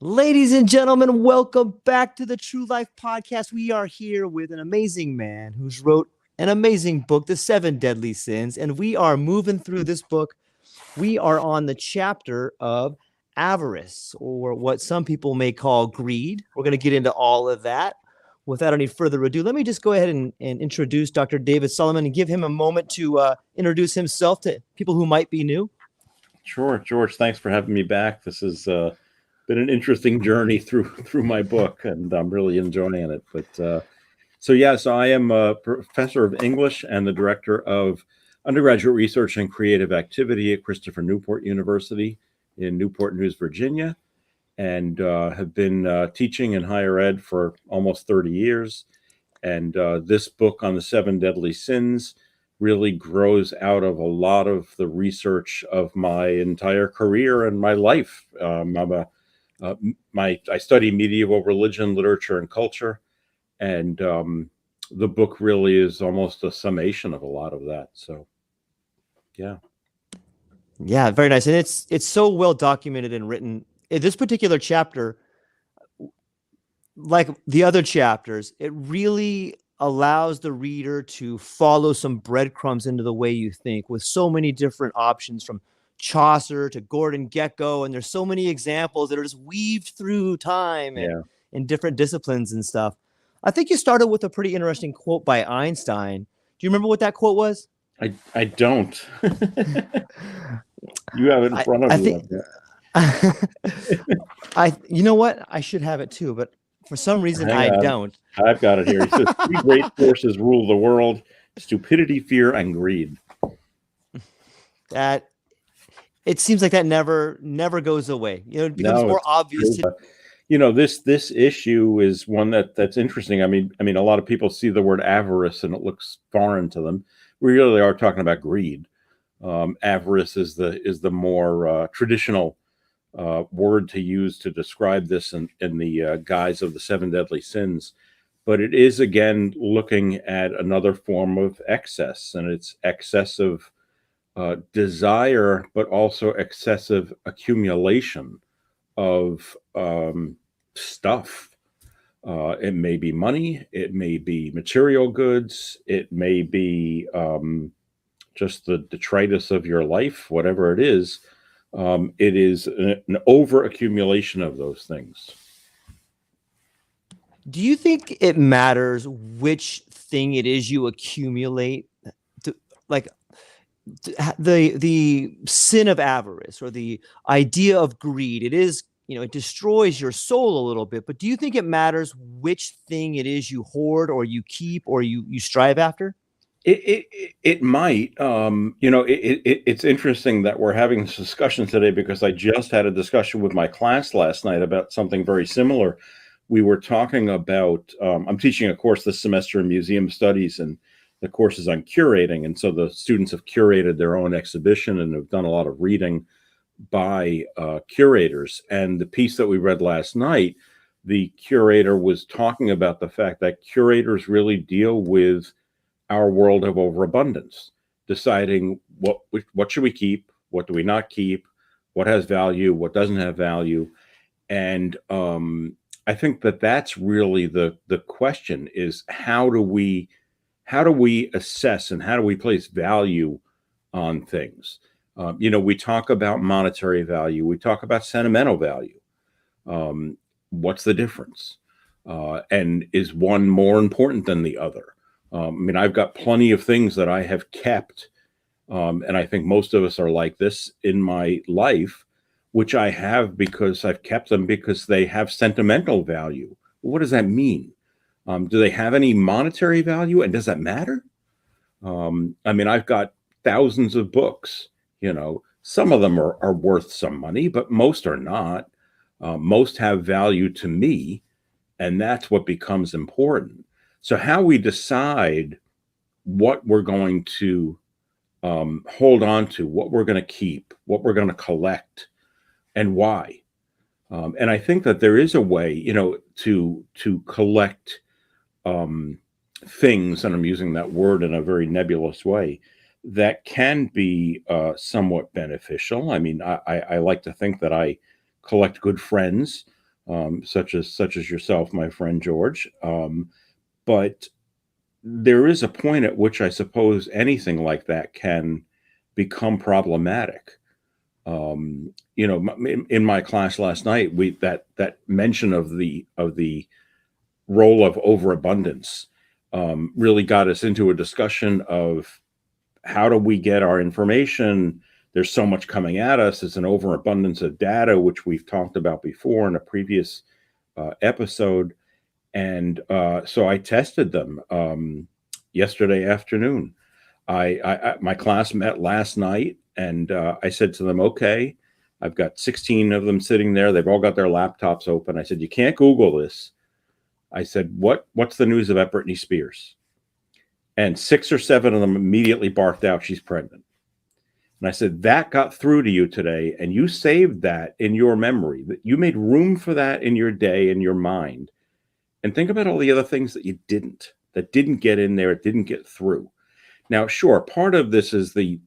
Ladies and gentlemen, welcome back to the True Life Podcast. We are here with an amazing man who's wrote an amazing book, The Seven Deadly Sins, and we are moving through this book. We are on the chapter of avarice, or what some people may call greed. We're going to get into all of that. Without any further ado, let me just go ahead and introduce Dr. David Sullivan and give him a moment to introduce himself to people who might be new. Sure, George. Thanks for having me back. This has been an interesting journey through my book, and I'm really enjoying it. But so I am a professor of English and the director of undergraduate research and creative activity at Christopher Newport University in Newport News, Virginia, and have been teaching in higher ed for almost 30 years. And this book on the seven deadly sins really grows out of a lot of the research of my entire career and my life. I study medieval religion, literature, and culture, and the book really is almost a summation of a lot of that. So, yeah, very nice, and it's so well documented and written. In this particular chapter, like the other chapters, it really allows the reader to follow some breadcrumbs into the way you think, with so many different options from Chaucer to Gordon Gekko, and there's so many examples that are just weaved through time and in different disciplines and stuff. I think you started with a pretty interesting quote by Einstein. Do you remember what that quote was? I don't. You have it in front of you. You know what? I should have it too, but for some reason I don't. I've got it here. It says, three great forces rule the world: stupidity, fear, and greed. That it seems like that never goes away. It becomes more obvious. This issue is one that's interesting. I mean, a lot of people see the word avarice and it looks foreign to them. We really are talking about greed. Avarice is the more traditional word to use to describe this in the guise of the seven deadly sins. But it is, again, looking at another form of excess, and it's excessive desire, but also excessive accumulation of stuff. It may be money, it may be material goods, it may be just the detritus of your life, whatever it is. It is an over accumulation of those things. Do you think it matters which thing it is you accumulate? The sin of avarice, or the idea of greed, it is, it destroys your soul a little bit, but do you think it matters which thing it is you hoard or you keep or you strive after? It might. It's interesting that we're having this discussion today, because I just had a discussion with my class last night about something very similar. We were talking about, I'm teaching a course this semester in museum studies, and the course is on curating. And so the students have curated their own exhibition and have done a lot of reading by curators. And the piece that we read last night, the curator was talking about the fact that curators really deal with our world of overabundance, deciding what should we keep, what do we not keep, what has value, what doesn't have value. And I think that's really the question, is how do we assess and how do we place value on things? We talk about monetary value, we talk about sentimental value. What's the difference? And is one more important than the other? I've got plenty of things that I have kept, and I think most of us are like this in my life, which I have because I've kept them because they have sentimental value. What does that mean? Do they have any monetary value, and does that matter? I've got thousands of books. Some of them are worth some money, but most are not. Most have value to me, and that's what becomes important. So how we decide what we're going to hold on to, what we're going to keep, what we're going to collect, and why. And I think that there is a way, to collect things, and I'm using that word in a very nebulous way, that can be somewhat beneficial. I like to think that I collect good friends. such as yourself, my friend George. But there is a point at which I suppose anything like that can become problematic. In my class last night, that mention of the role of overabundance really got us into a discussion of how do we get our information. There's so much coming at us. It's an overabundance of data, which we've talked about before in a previous episode. And so I tested them yesterday afternoon. My class met last night, and I said to them, okay, I've got 16 of them sitting there. They've all got their laptops open. I said, you can't Google this. I said, what's the news about Britney Spears? And 6 or 7 of them immediately barked out, she's pregnant. And I said, that got through to you today, and you saved that in your memory. That you made room for that in your day, in your mind. And think about all the other things that that didn't get in there, it didn't get through. Now, sure, part of this is the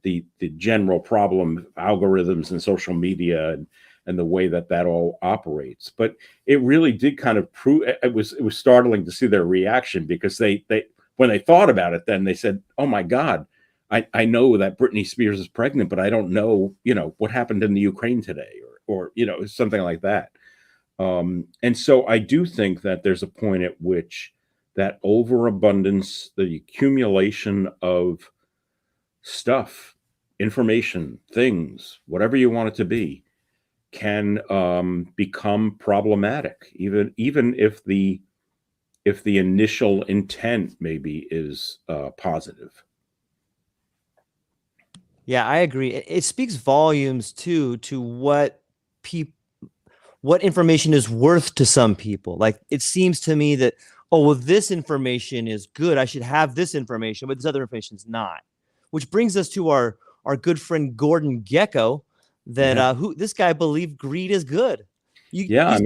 general problem of algorithms and social media and the way that all operates. But it really did kind of prove, it was startling to see their reaction, because they when they thought about it, then they said, oh my God, I know that Britney Spears is pregnant, but I don't know, what happened in the Ukraine today or something like that. And so I do think that there's a point at which that overabundance, the accumulation of stuff, information, things, whatever you want it to be, can become problematic, even if the initial intent maybe is positive. Yeah, I agree. It speaks volumes too to what information is worth to some people. Like, it seems to me that, oh, well, this information is good, I should have this information, but this other information is not. Which brings us to our good friend Gordon Gekko, that who this guy believed greed is good. You tell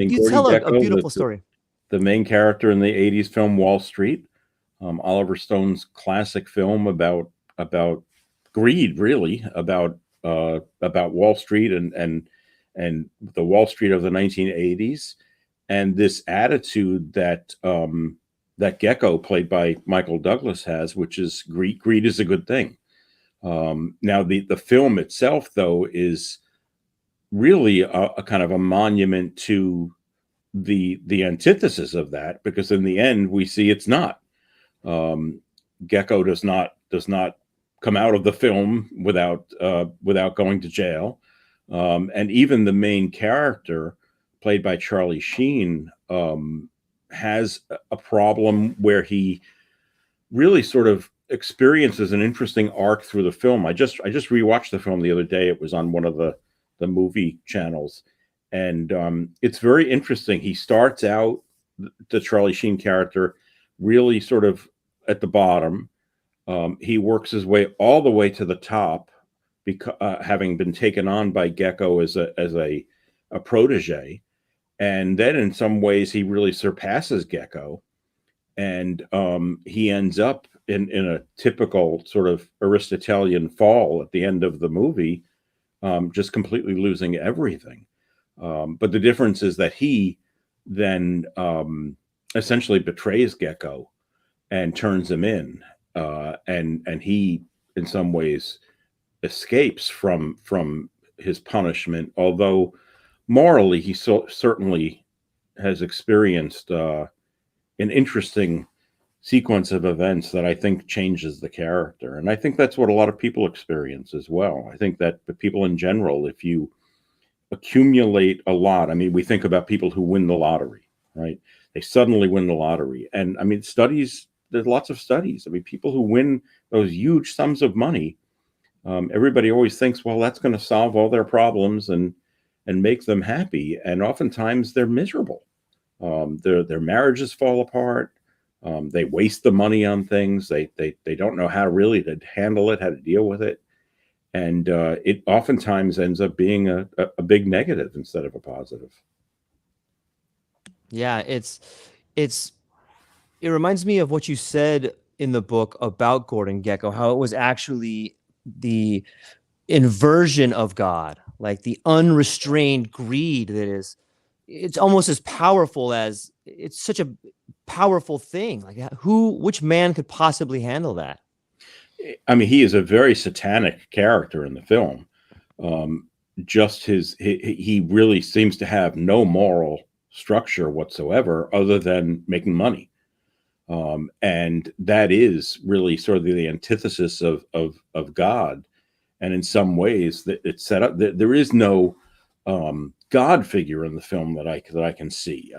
Gordon a beautiful story. The main character in the 80s film Wall Street, Oliver Stone's classic film about greed, really, about Wall Street and the Wall Street of the 1980s, and this attitude that Gekko, played by Michael Douglas, has, which is greed is a good thing. Now the film itself, though, is really a kind of a monument to the antithesis of that, because in the end we see it's not. Gekko does not come out of the film without going to jail, and even the main character, played by Charlie Sheen, has a problem where he really sort of experiences an interesting arc through the film. I just rewatched the film the other day. It was on one of the movie channels, and it's very interesting. He starts out, the Charlie Sheen character, really sort of at the bottom. He works his way all the way to the top, because having been taken on by Gekko as a protege, and then in some ways he really surpasses Gekko, and he ends up in a typical sort of Aristotelian fall at the end of the movie, just completely losing everything. But the difference is that he then essentially betrays Gekko and turns him in, and he in some ways escapes from his punishment, although morally he certainly has experienced an interesting sequence of events that I think changes the character. And I think that's what a lot of people experience as well. I think that the people in general, if you accumulate a lot, I mean, we think about people who win the lottery, right? They suddenly win the lottery. And I mean, there's lots of studies. I mean, people who win those huge sums of money, everybody always thinks, well, that's going to solve all their problems and make them happy. And oftentimes they're miserable. Their marriages fall apart. They waste the money on things. They don't know how to handle it, how to deal with it. And it oftentimes ends up being a big negative instead of a positive. Yeah, it reminds me of what you said in the book about Gordon Gekko, how it was actually the inversion of God, like the unrestrained greed that is it's almost as powerful as it's such a powerful thing. Like which man could possibly handle that? I mean, he is a very satanic character in the film. Just he really seems to have no moral structure whatsoever other than making money. And that is really sort of the antithesis of God. And in some ways that it's set up that there is no God figure in the film that I can see.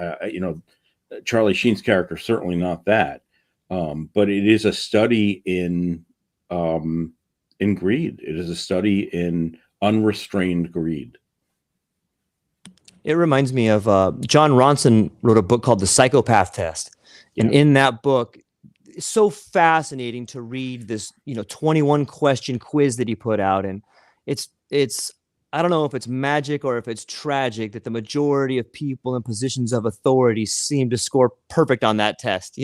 Charlie Sheen's character, certainly not that. But it is a study in greed. It is a study in unrestrained greed. It reminds me of John Ronson wrote a book called The Psychopath Test. And in that book, it's so fascinating to read this, 21 question quiz that he put out. And it's, I don't know if it's magic or if it's tragic that the majority of people in positions of authority seem to score perfect on that test,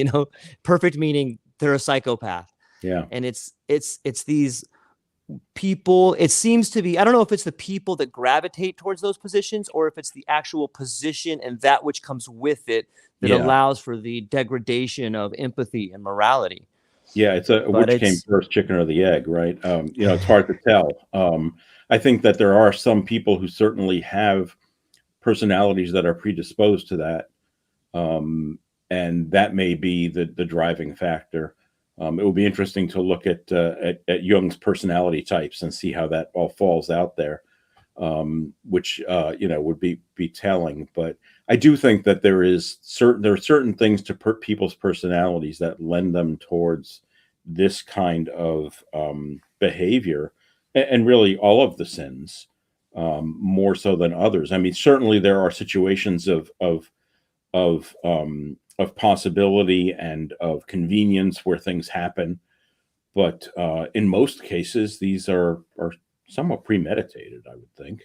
perfect meaning they're a psychopath. Yeah. And it's these people, it seems to be, I don't know if it's the people that gravitate towards those positions or if it's the actual position and that which comes with it that allows for the degradation of empathy and morality. Yeah, which came first, chicken or the egg, right? It's hard to tell. I think that there are some people who certainly have personalities that are predisposed to that, and that may be the driving factor. It will be interesting to look at Jung's personality types and see how that all falls out there, which would be telling. But I do think that there are certain things to people's personalities that lend them towards this kind of behavior, and really all of the sins, more so than others. I mean, certainly there are situations of possibility and of convenience where things happen, but in most cases, these are somewhat premeditated, I would think.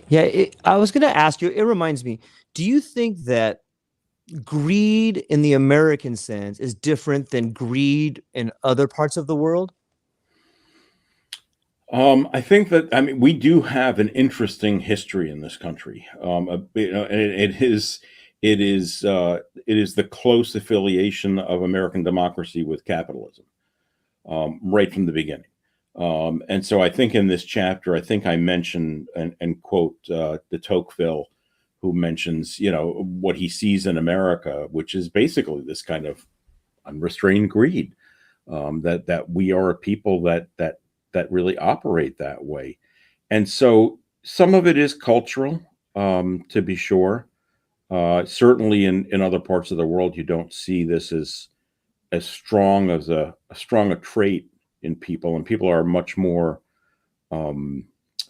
Yeah, I was going to ask you, it reminds me, do you think that greed in the American sense is different than greed in other parts of the world? I think that, we do have an interesting history in this country. And it is the close affiliation of American democracy with capitalism, right from the beginning. And so I think in this chapter, I think I mentioned and quote de Tocqueville, who mentions, what he sees in America, which is basically this kind of unrestrained greed, that we are a people that really operate that way. And so some of it is cultural, to be sure. Certainly in other parts of the world, you don't see this as strong as a trait in people, and people are much more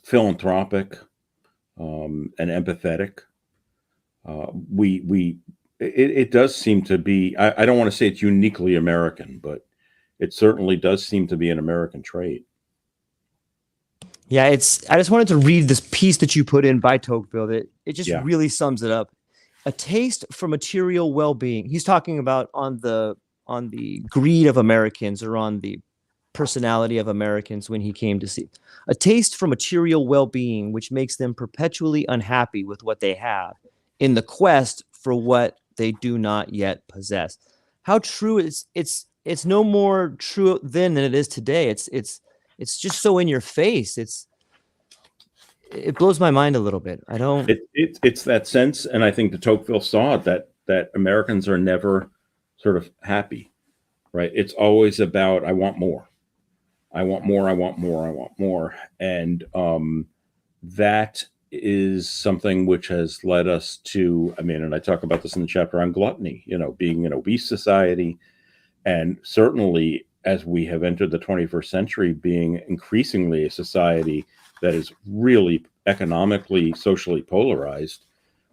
philanthropic and empathetic. It does seem to be, I don't want to say it's uniquely American, but it certainly does seem to be an American trait. Yeah, I just wanted to read this piece that you put in by Tocqueville that it just really sums it up. A taste for material well-being. He's talking about on the greed of Americans, or on the personality of Americans when he came to see. A taste for material well-being which makes them perpetually unhappy with what they have in the quest for what they do not yet possess. How true it's no more true then than it is today. It's just so in your face. It blows my mind a little bit. It's that sense, and I think de Tocqueville saw it, that Americans are never sort of happy, right? It's always about, I want more. I want more, I want more, I want more. And that is something which has led us to, and I talk about this in the chapter on gluttony, being an obese society, and certainly as we have entered the 21st century, being increasingly a society that is really economically, socially polarized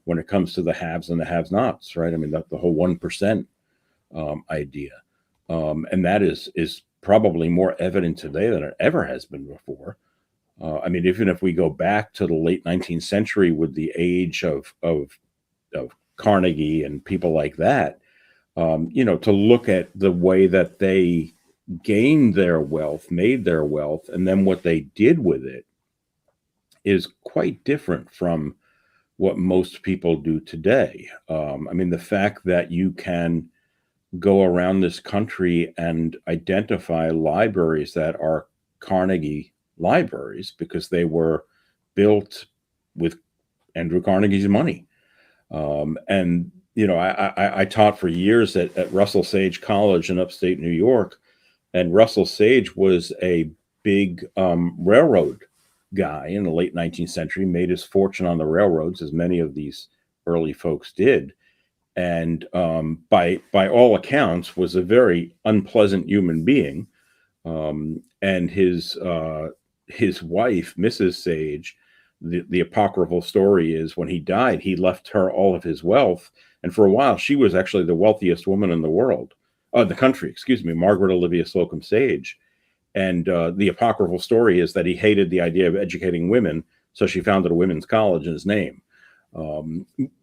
when it comes to the haves and the have-nots, right? The whole 1% idea. And that is probably more evident today than it ever has been before. Even if we go back to the late 19th century with the age of Carnegie and people like that, to look at the way that they gained their wealth, made their wealth, and then what they did with it is quite different from what most people do today. I mean, the fact that you can go around this country and identify libraries that are Carnegie libraries because they were built with Andrew Carnegie's money. And, you know, I taught for years at Russell Sage College in upstate New York, and Russell Sage was a big railroad guy in the late 19th century, made his fortune on the railroads, as many of these early folks did. And by all accounts, was a very unpleasant human being. And his wife, Mrs. Sage, the apocryphal story is when he died, he left her all of his wealth. And for a while, she was actually the wealthiest woman in the world, the country, excuse me, Margaret Olivia Slocum Sage. And the apocryphal story is that he hated the idea of educating women, so she founded a women's college in his name.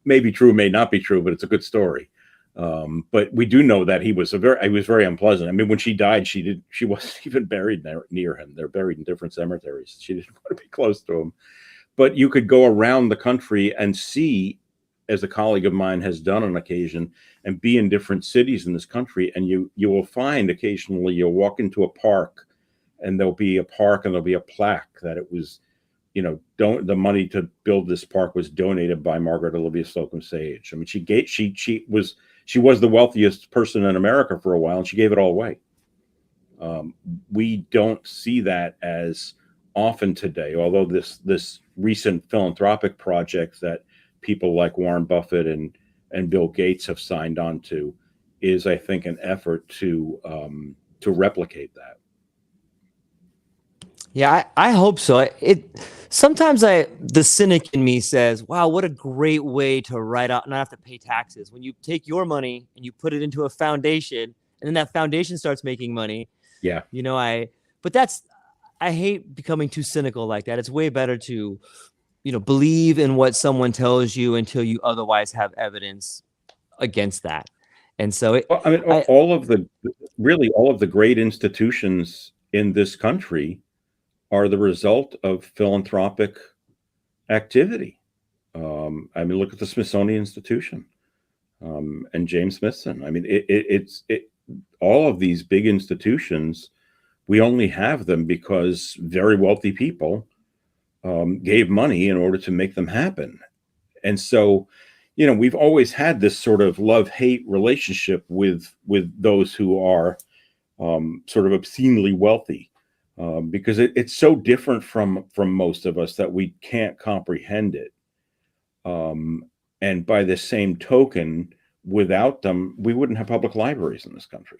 May be true, may not be true, but it's a good story. But we do know that he was very unpleasant. I mean, when she died, she wasn't even buried near him. They're buried in different cemeteries. She didn't want to be close to him. But you could go around the country and see, as a colleague of mine has done on occasion, and be in different cities in this country, and you will find occasionally you'll walk into a park, and there'll be a plaque that it was, you know, the money to build this park was donated by Margaret Olivia Slocum Sage. I mean, she was the wealthiest person in America for a while, and she gave it all away. We don't see that as often today, although this recent philanthropic project that people like Warren Buffett and Bill Gates have signed on to is, I think, an effort to replicate that. Yeah, I hope so. Sometimes the cynic in me says, wow, what a great way to write out, not have to pay taxes. When you take your money and you put it into a foundation, and then that foundation starts making money. Yeah. You know, I hate becoming too cynical like that. It's way better to, you know, believe in what someone tells you until you otherwise have evidence against that. And so all of the great institutions in this country are the result of philanthropic activity. I mean, look at the Smithsonian Institution and James Smithson. I mean, it's all of these big institutions, we only have them because very wealthy people gave money in order to make them happen. And so, you know, we've always had this sort of love-hate relationship with those who are sort of obscenely wealthy. Because it's so different from most of us that we can't comprehend it. And by the same token, without them, we wouldn't have public libraries in this country.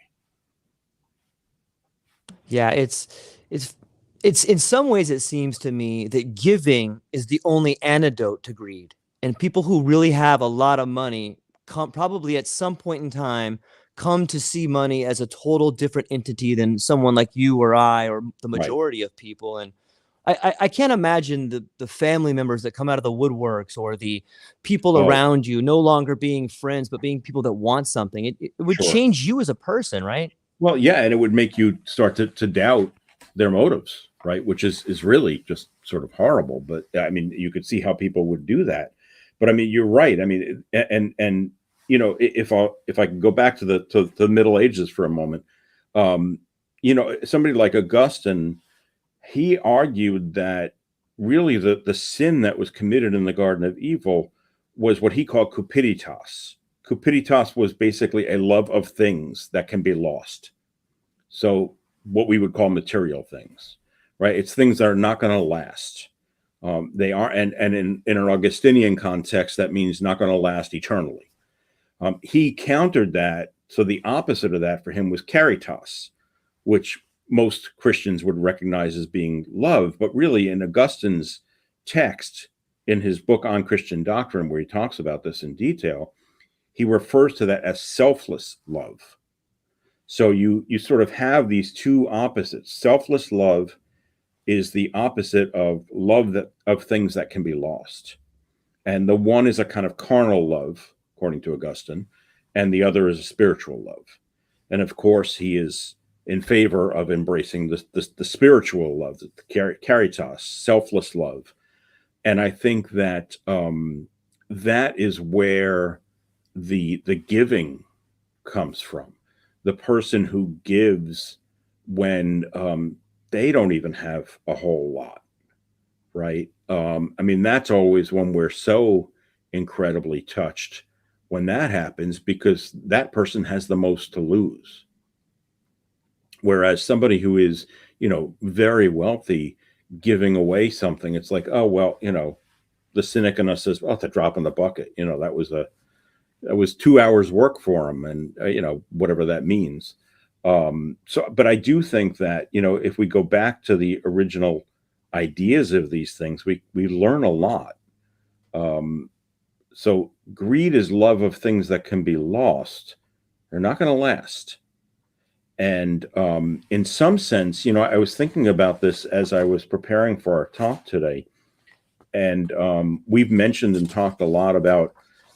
Yeah, it's in some ways, it seems to me that giving is the only antidote to greed. And people who really have a lot of money probably at some point in time come to see money as a total different entity than someone like you or I or the majority of people. And I can't imagine the family members that come out of the woodworks or the people around you no longer being friends, but being people that want something. It would change you as a person, right? Well, yeah, and it would make you start to doubt their motives, right? Which is really just sort of horrible. But I mean, you could see how people would do that. But I mean, you're right. I mean, and you know, if I can go back to the Middle Ages for a moment, you know, somebody like Augustine, he argued that really the sin that was committed in the Garden of Evil was what he called cupiditas. Cupiditas was basically a love of things that can be lost. So what we would call material things, right? It's things that are not going to last. They are, and in an Augustinian context, that means not going to last eternally. He countered that. So the opposite of that for him was caritas, which most Christians would recognize as being love. But really, in Augustine's text, in his book on Christian doctrine, where he talks about this in detail, he refers to that as selfless love. So you sort of have these two opposites. Selfless love is the opposite of love of things that can be lost. And the one is a kind of carnal love, according to Augustine, and the other is a spiritual love. And of course, he is in favor of embracing the spiritual love, the caritas, selfless love. And I think that, that is where the giving comes from. The person who gives when they don't even have a whole lot, right? I mean, that's always when we're so incredibly touched when that happens, because that person has the most to lose. Whereas somebody who is, very wealthy, giving away something, it's like, oh, well, the cynic in us says, well, it's a drop in the bucket. That was 2 hours work for him, and whatever that means. But I do think that, if we go back to the original ideas of these things, we learn a lot. So greed is love of things that can be lost. They're not going to last. And in some sense, I was thinking about this as I was preparing for our talk today. And we've mentioned and talked a lot about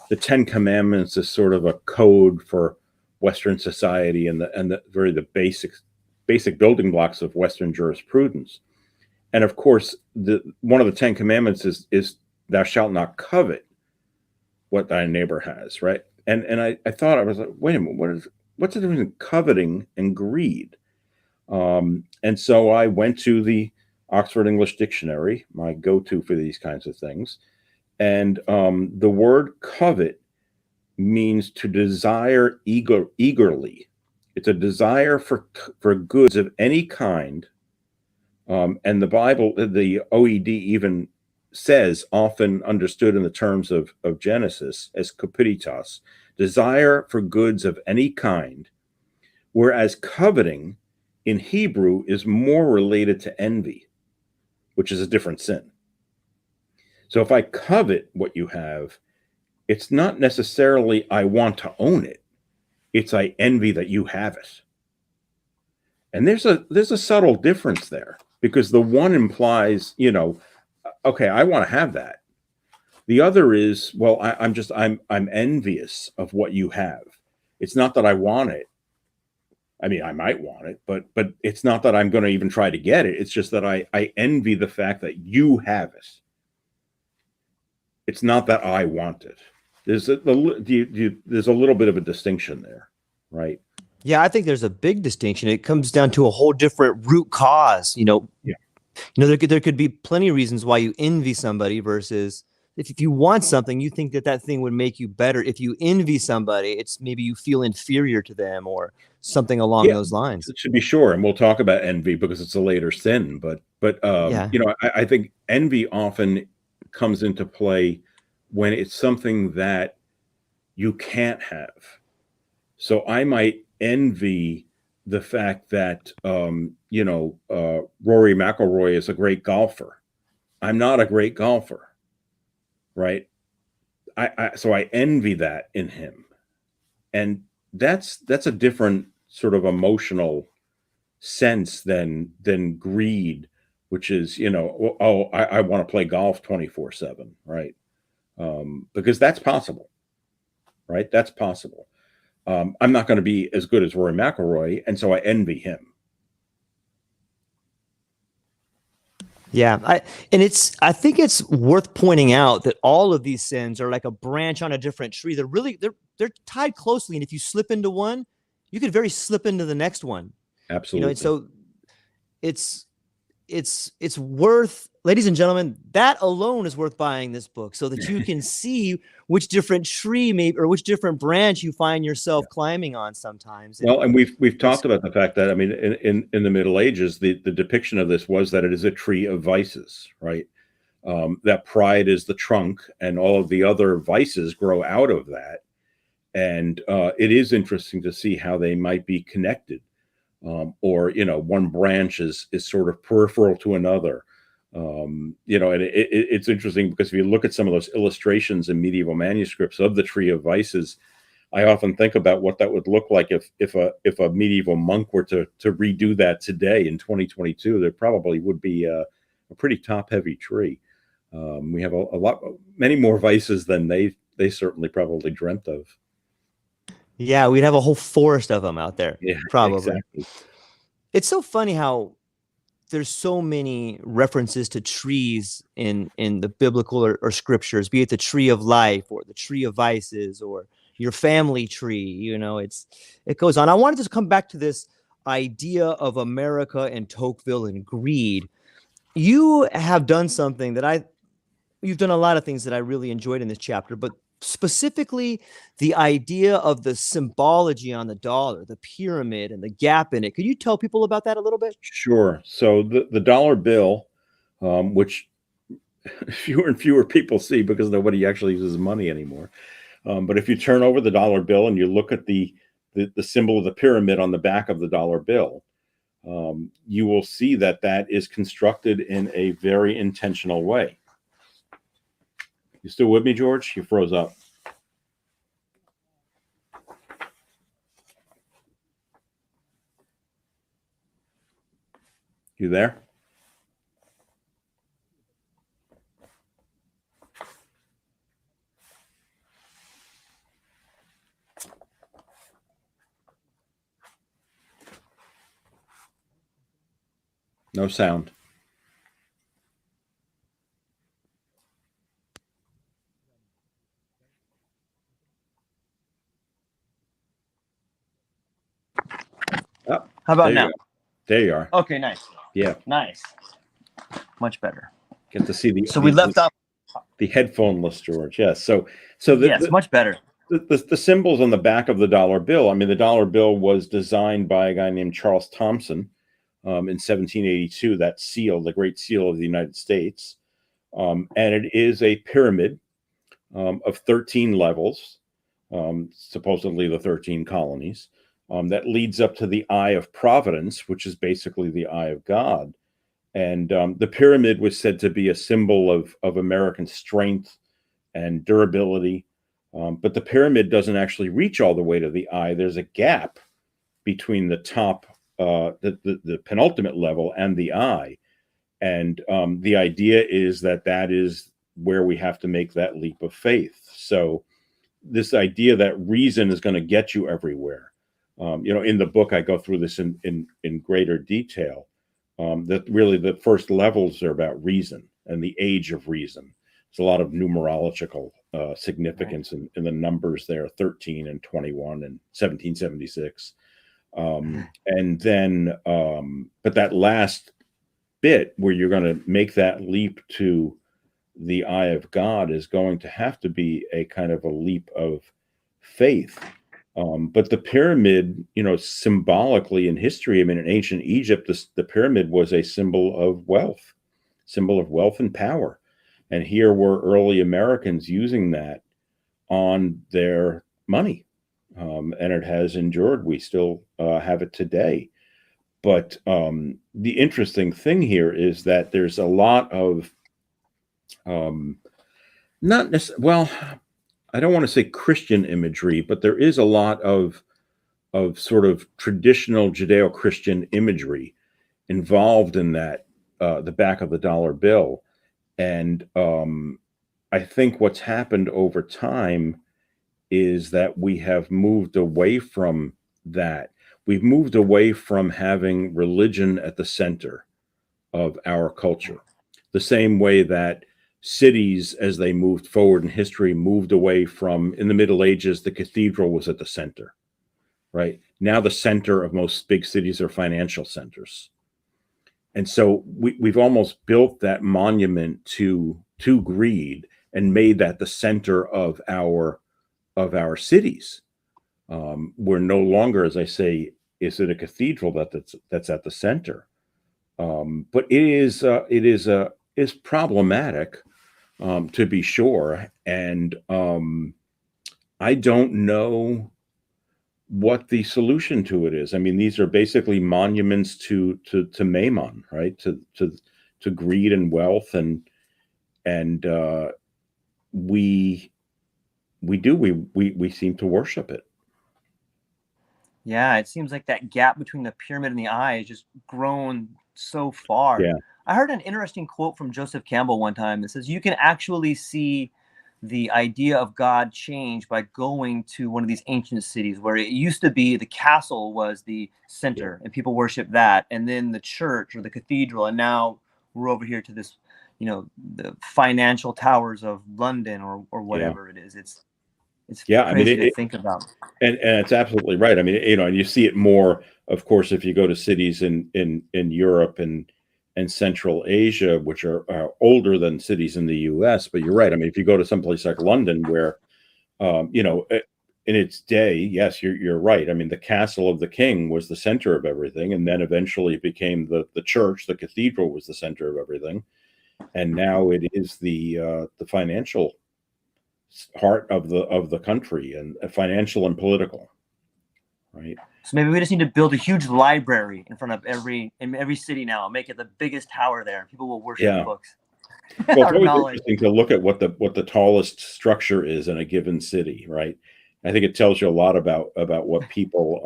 the Ten Commandments as sort of a code for Western society and the basic building blocks of Western jurisprudence. And of course, one of the Ten Commandments is thou shalt not covet what thy neighbor has, right? And I thought, I was like, wait a minute, what's the difference in coveting and greed? And so I went to the Oxford English Dictionary, my go-to for these kinds of things. And the word covet means to desire eagerly. It's a desire for goods of any kind. And the Bible, the OED even says, often understood in the terms of Genesis as kupiditas, desire for goods of any kind, whereas coveting in Hebrew is more related to envy, which is a different sin. So if I covet what you have, it's not necessarily I want to own it. It's I envy that you have it. And there's a subtle difference there, because the one implies, okay, I want to have that. The other is, well, I'm envious of what you have. It's not that I want it. I mean, I might want it, but it's not that I'm going to even try to get it. It's just that I envy the fact that you have it. It's not that I want it. There's a little bit of a distinction there, right? Yeah, I think there's a big distinction. It comes down to a whole different root cause. Yeah. There could be plenty of reasons why you envy somebody versus if you want something, you think that thing would make you better. If you envy somebody, it's maybe you feel inferior to them or something along those lines. To be sure, and we'll talk about envy because it's a later sin. But I think envy often comes into play when it's something that you can't have. So I might envy the fact that Rory McIlroy is a great golfer. I'm not a great golfer, right? So I envy that in him, and that's a different sort of emotional sense than greed, which is I want to play golf 24/7, right? Because that's possible, right? That's possible. I'm not going to be as good as Rory McIlroy, and so I envy him. Yeah, I think it's worth pointing out that all of these sins are like a branch on a different tree. They're tied closely, and if you slip into one, you could very slip into the next one. Absolutely. And so it's worth, ladies and gentlemen, that alone is worth buying this book so that you can see which different tree or which different branch you find yourself climbing on sometimes. Well, and we've talked about the fact that, I mean, in the Middle Ages, the depiction of this was that it is a tree of vices, right? That pride is the trunk, and all of the other vices grow out of that. And it is interesting to see how they might be connected. Or one branch is sort of peripheral to another. And it's interesting because if you look at some of those illustrations in medieval manuscripts of the Tree of Vices, I often think about what that would look like if a medieval monk were to redo that today in 2022. There probably would be a pretty top-heavy tree. We have many more vices than they certainly probably dreamt of. Yeah, we'd have a whole forest of them out there. Yeah, probably. Exactly. It's so funny how there's so many references to trees in the biblical or scriptures, be it the tree of life or the tree of vices or your family tree. You know, it goes on. I wanted to come back to this idea of America and Tocqueville and greed. You have done something that you've done a lot of things that I really enjoyed in this chapter, but specifically the idea of the symbology on the dollar, the pyramid and the gap in it. Could you tell people about that a little bit? Sure. So the dollar bill, which fewer and fewer people see because nobody actually uses money anymore. But if you turn over the dollar bill and you look at the symbol of the pyramid on the back of the dollar bill, you will see that that is constructed in a very intentional way. You still with me, George? You froze up. You there? No sound. Oh, How about now? There you are. Okay, nice. Yeah. Nice. Much better. Get to see we left off the headphoneless George. Yes. So yes, much better. The symbols on the back of the dollar bill. I mean, the dollar bill was designed by a guy named Charles Thomson in 1782. That seal, the Great Seal of the United States, and it is a pyramid of 13 levels, supposedly the 13 colonies, that leads up to the Eye of Providence, which is basically the eye of God. And the pyramid was said to be a symbol of American strength and durability. But the pyramid doesn't actually reach all the way to the eye. There's a gap between the top, the penultimate level and the eye. And the idea is that is where we have to make that leap of faith. So this idea that reason is going to get you everywhere. In the book, I go through this in greater detail. That really the first levels are about reason and the age of reason. There's a lot of numerological significance in the numbers there, 13 and 21 and 1776. And then, but that last bit where you're going to make that leap to the eye of God is going to have to be a kind of a leap of faith. But the pyramid, symbolically in history, I mean, in ancient Egypt, the pyramid was a symbol of wealth and power. And here were early Americans using that on their money. And it has endured. We still have it today. But the interesting thing here is that there's a lot of, not necessarily, well, I don't want to say Christian imagery, but there is a lot of sort of traditional Judeo-Christian imagery involved in that, the back of the dollar bill. And I think what's happened over time is that we have moved away from that. We've moved away from having religion at the center of our culture, the same way that cities, as they moved forward in history, moved away from, in the Middle Ages, the cathedral was at the center, right? Now the center of most big cities are financial centers. And so we've almost built that monument to greed and made that the center of our cities. We're no longer, as I say, is it a cathedral that's at the center? But it is problematic, to be sure. And I don't know what the solution to it is. I mean, these are basically monuments to Mammon, right? To greed and wealth, and we seem to worship it. Yeah, it seems like that gap between the pyramid and the eye has just grown so far. Yeah. I heard an interesting quote from Joseph Campbell one time that says you can actually see the idea of God changed by going to one of these ancient cities where it used to be the castle was the center and people worship that, and then the church or the cathedral, and now we're over here to this, the financial towers of London or whatever it is. It's I mean, crazy to think about. and it's absolutely right. I mean, and you see it more, of course, if you go to cities in Europe and Central Asia, which are older than cities in the U.S. But you're right. I mean, if you go to someplace like London, where in its day, yes, you're right. I mean, the castle of the king was the center of everything, and then eventually it became the church, the cathedral was the center of everything, and now it is the financial heart of the country, and financial and political, right? So maybe we just need to build a huge library in front of every city now, make it the biggest tower there, and people will worship books. Well, it's always interesting to look at what the tallest structure is in a given city, right? I think it tells you a lot about what people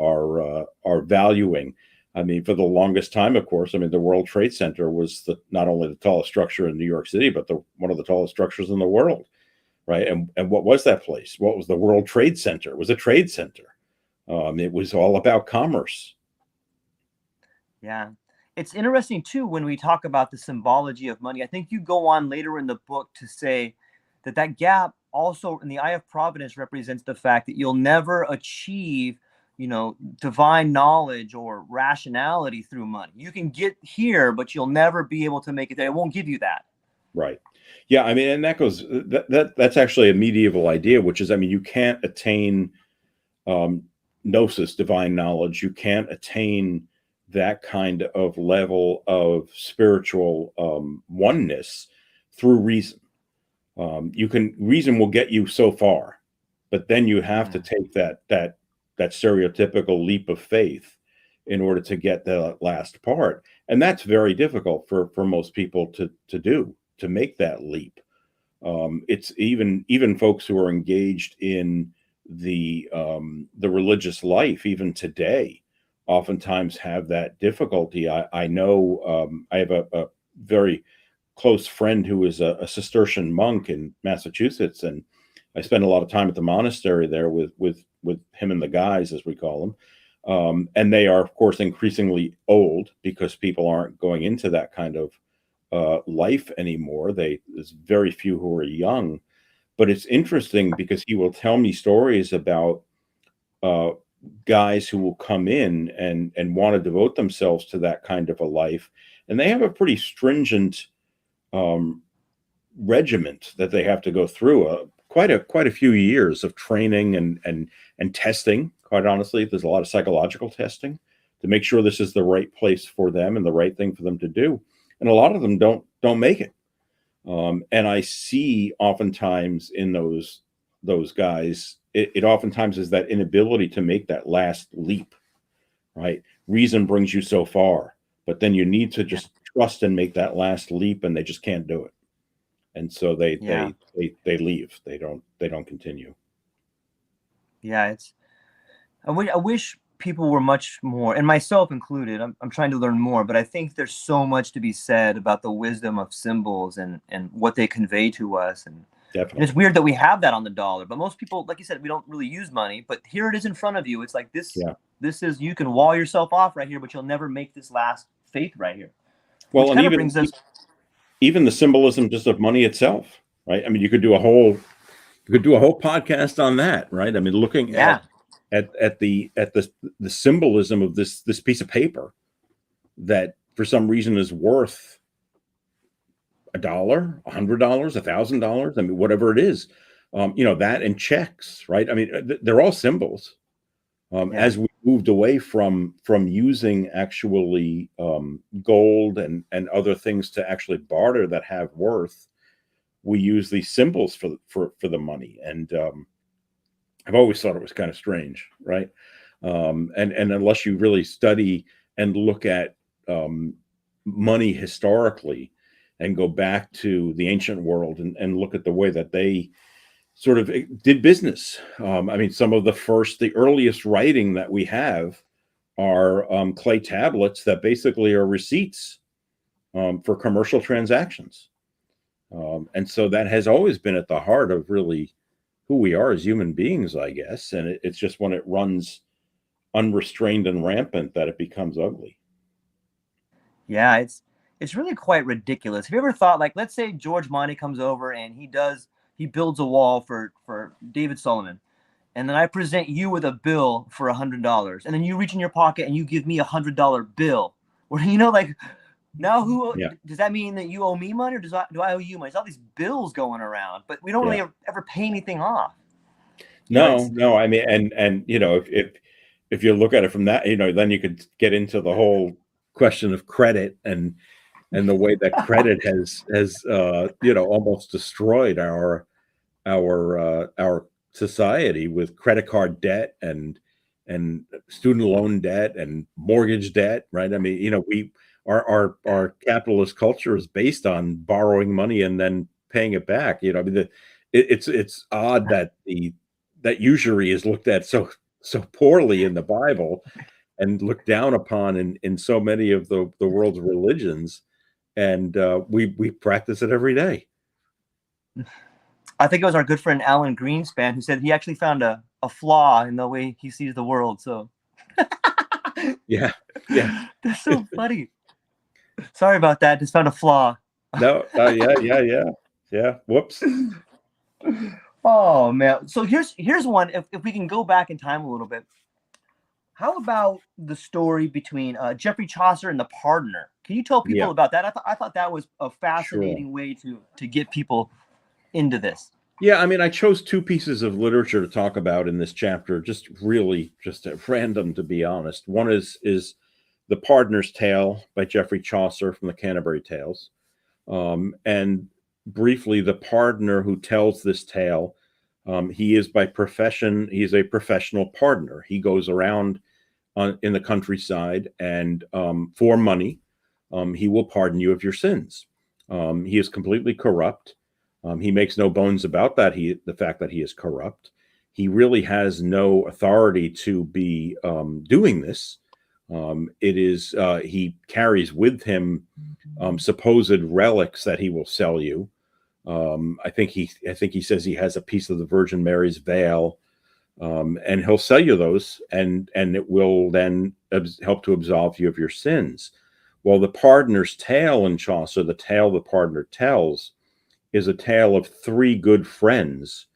are valuing. I mean, for the longest time, of course, I mean, the World Trade Center was not only the tallest structure in New York City, but one of the tallest structures in the world, right? And what was that place? What was the World Trade Center? It was a trade center. It was all about commerce. Yeah. It's interesting, too, when we talk about the symbology of money. I think you go on later in the book to say that gap also in the eye of providence represents the fact that you'll never achieve, divine knowledge or rationality through money. You can get here, but you'll never be able to make it there. It won't give you that. Right. Yeah. I mean, and that's actually a medieval idea, which is, I mean, you can't attain gnosis, divine knowledge. You can't attain that kind of level of spiritual oneness through reason. Reason will get you so far, but then you have to take that stereotypical leap of faith in order to get the last part. And that's very difficult for most people to make that leap. It's even folks who are engaged in the religious life, even today, oftentimes have that difficulty. I know I have a very close friend who is a Cistercian monk in Massachusetts, and I spend a lot of time at the monastery there with him and the guys, as we call them. And they are, of course, increasingly old because people aren't going into that kind of life anymore. There's very few who are young. But it's interesting because he will tell me stories about guys who will come in and want to devote themselves to that kind of a life. And they have a pretty stringent regiment that they have to go through, quite a few years of training and testing. Quite honestly, there's a lot of psychological testing to make sure this is the right place for them and the right thing for them to do. And a lot of them don't make it. And I see oftentimes in those guys, it oftentimes is that inability to make that last leap, right? Reason brings you so far, but then you need to just trust and make that last leap, and they just can't do it. And so they leave. They don't continue. Yeah, I wish people were much more, and myself included. I'm trying to learn more, but I think there's so much to be said about the wisdom of symbols and what they convey to us. And it's weird that we have that on the dollar, but most people, like you said, we don't really use money. But here it is in front of you. It's like this. Yeah. This is, you can wall yourself off right here, but you'll never make this last faith right here. Well, and even the symbolism just of money itself, right? I mean, you could do a whole podcast on that, right? I mean, looking at the symbolism of this piece of paper that for some reason is worth $1, $100, $1,000. I mean, whatever it is, that and checks, right? I mean, they're all symbols. As we moved away from using actually gold and other things to actually barter that have worth, we use these symbols for the money. And I've always thought it was kind of strange, right? And unless you really study and look at money historically and go back to the ancient world and look at the way that they sort of did business. I mean, the earliest writing that we have are clay tablets that basically are receipts for commercial transactions. And so that has always been at the heart of really who we are as human beings, I guess. And it's just when it runs unrestrained and rampant that it becomes ugly. Yeah, it's really quite ridiculous. Have you ever thought, like, let's say George Monty comes over and he builds a wall for David Sullivan, and then I present you with a bill for $100, and then you reach in your pocket and you give me $100 bill. Or like, now does that mean that you owe me money, or do I owe you money? There's all these bills going around, but we don't really ever pay anything off. No. I mean, and if you look at it from that, then you could get into the whole question of credit and the way that credit has almost destroyed our society with credit card debt and student loan debt and mortgage debt, right? I mean, our capitalist culture is based on borrowing money and then paying it back. I mean, it's odd that that usury is looked at so poorly in the Bible and looked down upon in so many of the world's religions, and we practice it every day. I think it was our good friend Alan Greenspan who said he actually found a flaw in the way he sees the world. So yeah, that's so funny. Sorry about that. Just found a flaw. No, yeah. Whoops. Oh man. So here's one. If we can go back in time a little bit, how about the story between Geoffrey Chaucer and the Pardoner? Can you tell people about that? I thought that was a fascinating way to get people into this. Yeah, I mean, I chose two pieces of literature to talk about in this chapter, just at random, to be honest. One is The Pardoner's Tale by Geoffrey Chaucer from the Canterbury Tales. And briefly, the pardoner who tells this tale, he is by profession, he's a professional pardoner. He goes around in the countryside and for money, he will pardon you of your sins. He is completely corrupt. He makes no bones about that. The fact that he is corrupt. He really has no authority to be doing this. He carries with him supposed relics that he will sell you. I think he says he has a piece of the Virgin Mary's veil, and he'll sell you those, and it will then help to absolve you of your sins. Well, the Pardoner's Tale in Chaucer, the tale the pardoner tells, is a tale of three good friends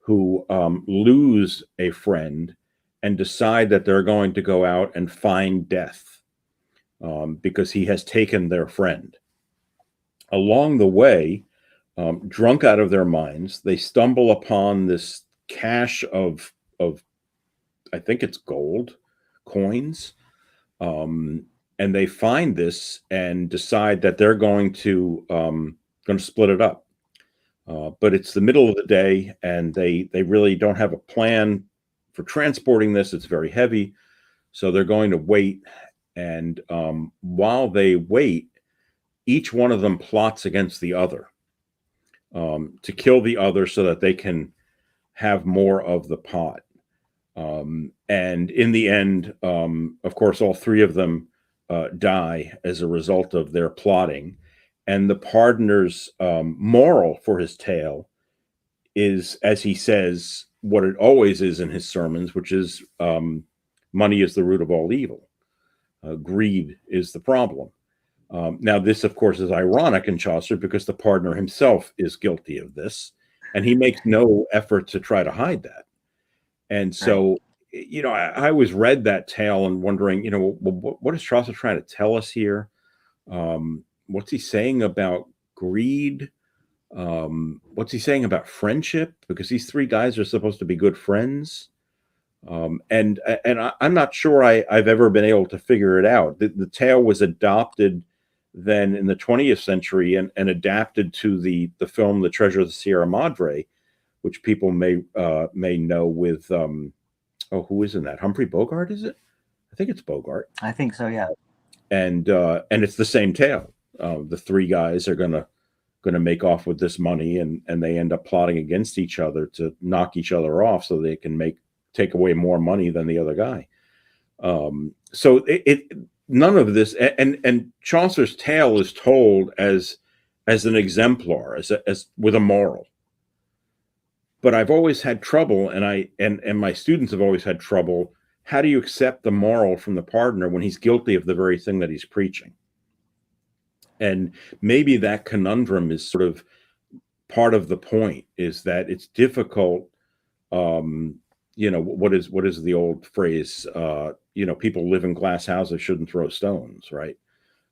who lose a friend and decide that they're going to go out and find death because he has taken their friend. Along the way, drunk out of their minds, they stumble upon this cache of I think it's gold coins, and they find this and decide that they're going to split it up. But it's the middle of the day, and they really don't have a plan for transporting this. It's very heavy, so they're going to wait. And while they wait, each one of them plots against the other to kill the other so that they can have more of the pot. And in the end, of course, all three of them die as a result of their plotting. And the pardoner's moral for his tale is, as he says, what it always is in his sermons, which is money is the root of all evil. Greed is the problem. Now, this, of course, is ironic in Chaucer because the pardoner himself is guilty of this, and he makes no effort to try to hide that. And so, I always read that tale and wondering, what is Chaucer trying to tell us here? What's he saying about greed? What's he saying about friendship? Because these three guys are supposed to be good friends. And I'm not sure I've ever been able to figure it out. The tale was adopted then in the 20th century and adapted to the film The Treasure of the Sierra Madre, which people may know with who is in that? Humphrey Bogart, is it? I think it's Bogart. I think so, yeah. And it's the same tale. The three guys are gonna make off with this money, and they end up plotting against each other to knock each other off so they can take away more money than the other guy. So none of this, and Chaucer's tale is told as as an exemplar, as with a moral. But I've always had trouble, and my students have always had trouble. How do you accept the moral from the partner when he's guilty of the very thing that he's preaching? And maybe that conundrum is sort of part of the point, is that it's difficult. What is the old phrase? People live in glass houses, shouldn't throw stones, right?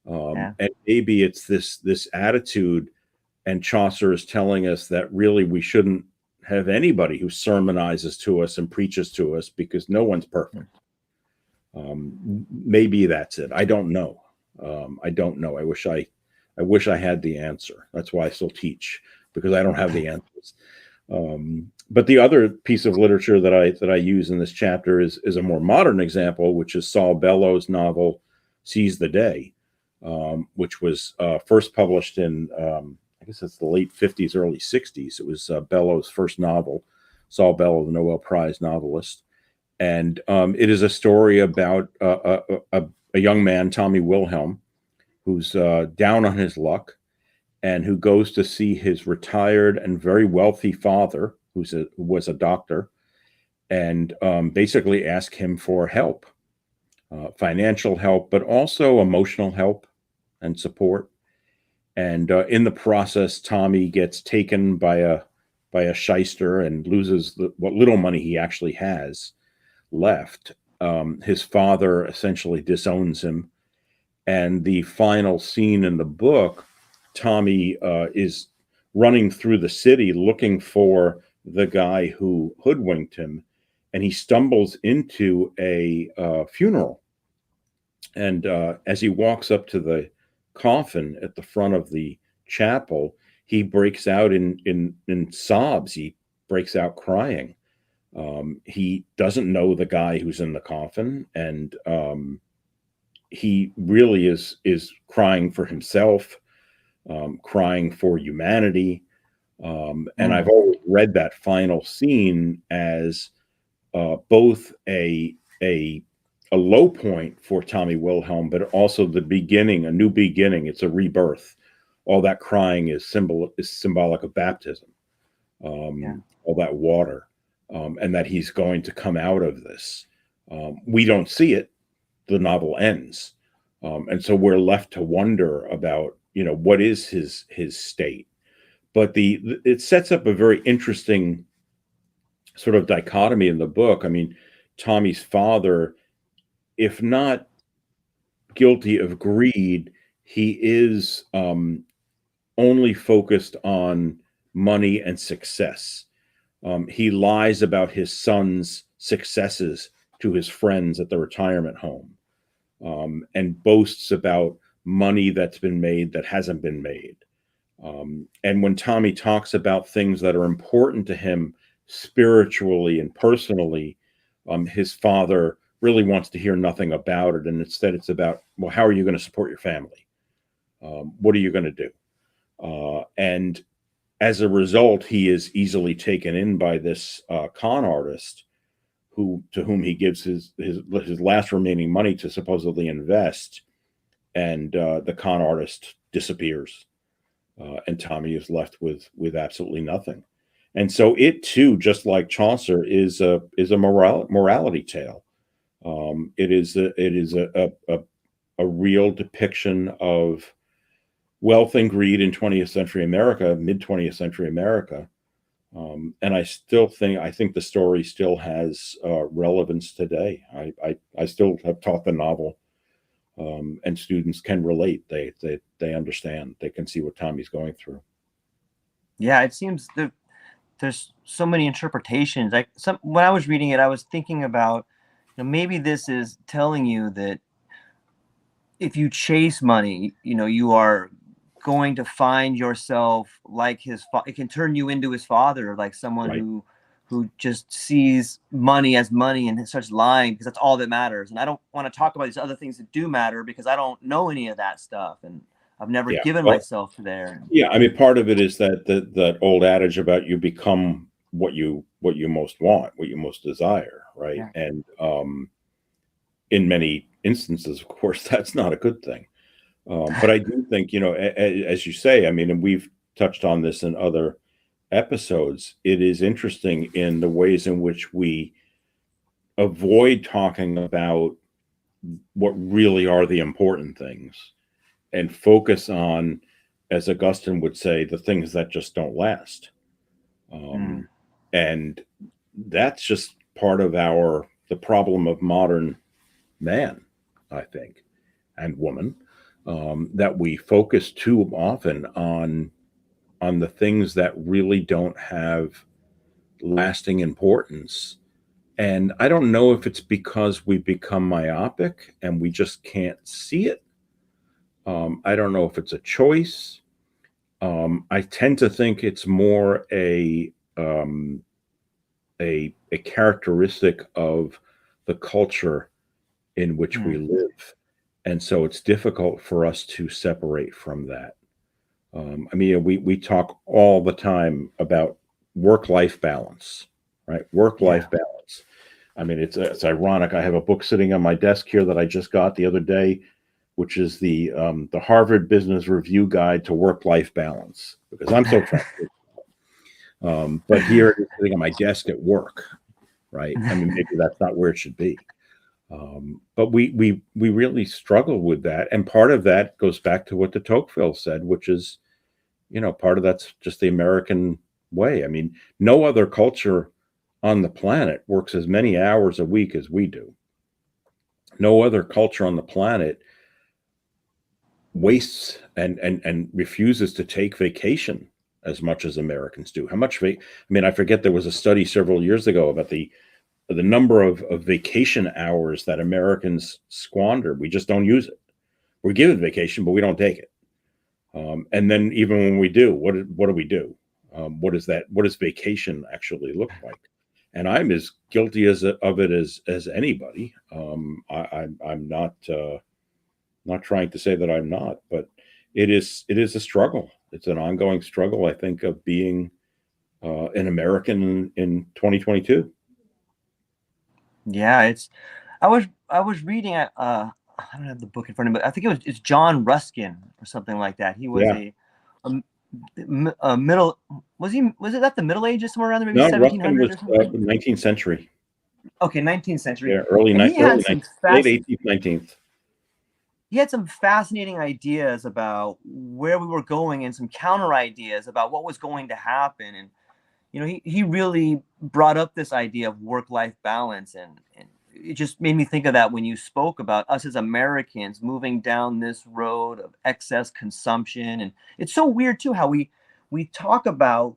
And maybe it's this attitude, and Chaucer is telling us that really we shouldn't have anybody who sermonizes to us and preaches to us, because no one's perfect. Maybe that's it. I don't know. I wish I had the answer. That's why I still teach, because I don't have the answers. But the other piece of literature that I use in this chapter is a more modern example, which is Saul Bellows' novel Seize the Day, which was first published in I guess it's the late 50s, early 60s. It was Bellows' first novel. Saul Bellows, the Nobel Prize novelist, and it is a story about a young man, Tommy Wilhelm, who's down on his luck, and who goes to see his retired and very wealthy father, who was a doctor, and basically ask him for help, financial help, but also emotional help and support. And in the process, Tommy gets taken by a shyster and loses what little money he actually has left. His father essentially disowns him. And the final scene in the book, Tommy is running through the city looking for the guy who hoodwinked him, and he stumbles into a funeral. And as he walks up to the coffin at the front of the chapel, he breaks out in sobs. He breaks out crying. He doesn't know the guy who's in the coffin, and he really is crying for himself, crying for humanity. And I've always read that final scene as both a low point for Tommy Wilhelm, but also the beginning, a new beginning. It's a rebirth. All that crying is symbolic of baptism, all that water, and that he's going to come out of this. We don't see it. The novel ends. And so we're left to wonder about, what is his state. But it sets up a very interesting sort of dichotomy in the book. I mean, Tommy's father, if not guilty of greed, he is only focused on money and success. He lies about his son's successes to his friends at the retirement home, and boasts about money that's been made that hasn't been made. And when Tommy talks about things that are important to him spiritually and personally, his father really wants to hear nothing about it. And instead it's about, well, how are you going to support your family? What are you going to do? And as a result, he is easily taken in by this con artist to whom he gives his last remaining money to supposedly invest. And the con artist disappears. And Tommy is left with absolutely nothing. And so it too, just like Chaucer, is a morality tale. It is a real depiction of wealth and greed in 20th century America, mid 20th century America. And I think the story still has relevance today. I still have taught the novel, and students can relate. They understand. They can see what Tommy's going through. Yeah, it seems there's so many interpretations. When I was reading it, I was thinking about, maybe this is telling you that if you chase money, you are going to find yourself like it can turn you into his father, like someone Right. who just sees money as money and starts lying because that's all that matters. And I don't want to talk about these other things that do matter because I don't know any of that stuff, and I've never given myself there. Yeah, I mean, part of it is that old adage about you become what you most want, what you most desire, right? Yeah. And in many instances, of course, that's not a good thing. But I do think, as you say, I mean, and we've touched on this in other episodes, it is interesting in the ways in which we avoid talking about what really are the important things and focus on, as Augustine would say, the things that just don't last. And that's just part of the problem of modern man, I think, and woman, that we focus too often on the things that really don't have lasting importance. And I don't know if it's because we become myopic and we just can't see it. I don't know if it's a choice. I tend to think it's more a characteristic of the culture in which we live, and so it's difficult for us to separate from that. I mean, we talk all the time about work-life balance, right? Work-life balance. I mean, it's ironic. I have a book sitting on my desk here that I just got the other day, which is the Harvard Business Review Guide to Work-Life Balance, because I'm so practical. But here it is sitting on my desk at work, right? I mean, maybe that's not where it should be. But we really struggle with that. And part of that goes back to what de Tocqueville said, which is, part of that's just the American way. I mean, no other culture on the planet works as many hours a week as we do. No other culture on the planet wastes and refuses to take vacation as much as Americans do. How much? I mean, I forget, there was a study several years ago about the number of vacation hours that Americans squander. We just don't use it. We're given vacation, but we don't take it. And then even when we do, what do we do? What is that? What does vacation actually look like? And I'm as guilty of it as anybody. I'm not trying to say that I'm not, but it is a struggle. It's an ongoing struggle, I think, of being an American in 2022. Yeah, I was reading I don't have the book in front of me, but I think it's John Ruskin or something like that. He was a middle, was it at the Middle Ages, somewhere around there, maybe No, 1700 Ruskin or was something? 19th century. Okay, 19th century. Yeah, late 18th, 19th. He had some fascinating ideas about where we were going and some counter ideas about what was going to happen. And he really brought up this idea of work-life balance, and it just made me think of that when you spoke about us as Americans moving down this road of excess consumption. And it's so weird too how we talk about,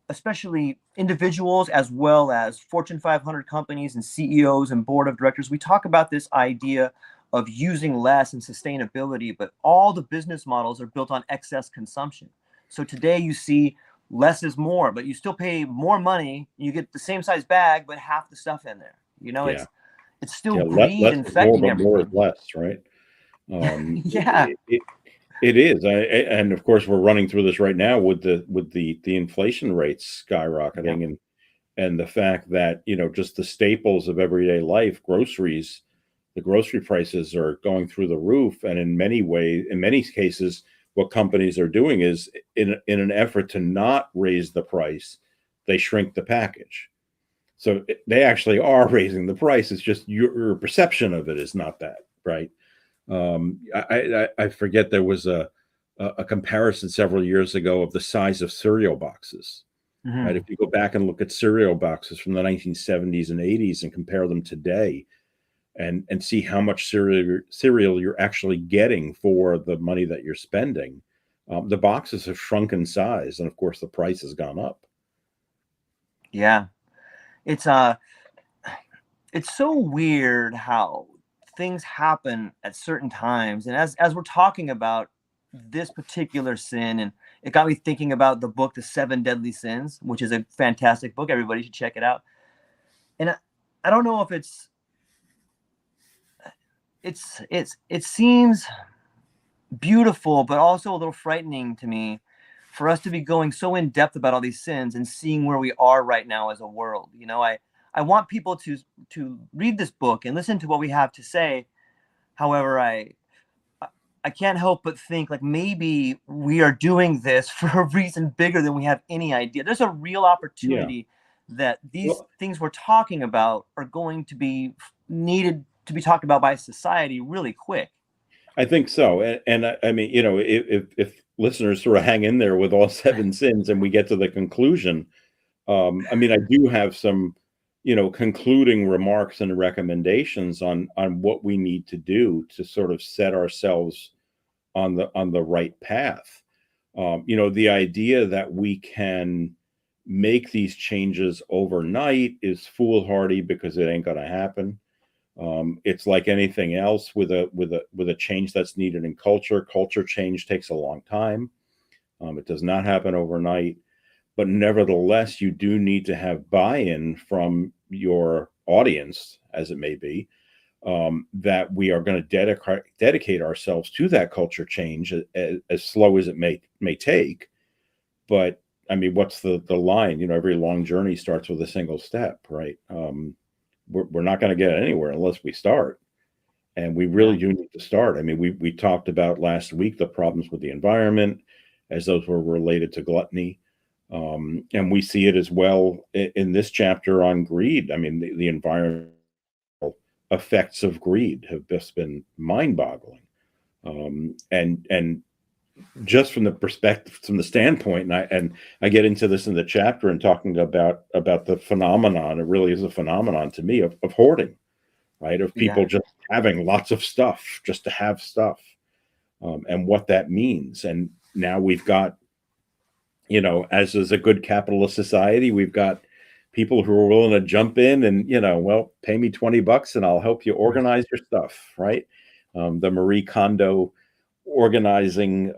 especially individuals as well as Fortune 500 companies and CEOs and board of directors, we talk about this idea of using less and sustainability, but all the business models are built on excess consumption. So today you see less is more, but you still pay more money. You get the same size bag, but half the stuff in there. It's still greed less infecting is more, but more everything. is less, right? Yeah, it is. And of course, we're running through this right now with the inflation rates skyrocketing, and the fact that just the staples of everyday life, groceries, the grocery prices are going through the roof. And in many cases, what companies are doing is, in an effort to not raise the price, they shrink the package. So they actually are raising the price. It's just your perception of it is not that, right? I forget, there was a comparison several years ago of the size of cereal boxes. Right? If you go back and look at cereal boxes from the 1970s and 80s and compare them today, and see how much cereal you're actually getting for the money that you're spending, the boxes have shrunk in size, and of course the price has gone up. Yeah, it's so weird how things happen at certain times. And as we're talking about this particular sin, and it got me thinking about the book, The 7 Deadly Sins, which is a fantastic book. Everybody should check it out. And I don't know if it seems beautiful, but also a little frightening to me for us to be going so in depth about all these sins and seeing where we are right now as a world. I want people to read this book and listen to what we have to say. However, I can't help but think like maybe we are doing this for a reason bigger than we have any idea. There's a real opportunity that these things we're talking about are going to be needed to be talked about by society really quick. I think so. And I mean, if listeners sort of hang in there with all seven sins and we get to the conclusion, I mean, I do have some, concluding remarks and recommendations on what we need to do to sort of set ourselves on the right path. The idea that we can make these changes overnight is foolhardy because it ain't going to happen. It's like anything else with a change that's needed in culture. Culture change takes a long time. It does not happen overnight, but nevertheless, you do need to have buy-in from your audience, as it may be, that we are going to dedicate ourselves to that culture change as slow as it may take. But I mean, what's the line? Every long journey starts with a single step, right? We're not going to get anywhere unless we start. And we really do need to start. I mean, we talked about last week the problems with the environment as those were related to gluttony. And we see it as well in this chapter on greed. I mean, the environmental effects of greed have just been mind-boggling. And just from the perspective, from the standpoint, and I get into this in the chapter and talking about the phenomenon. It really is a phenomenon to me of hoarding, right? Of people just having lots of stuff just to have stuff, and what that means. And now we've got, as is a good capitalist society, we've got people who are willing to jump in and, pay me $20 and I'll help you organize your stuff, right? The Marie Kondo organizing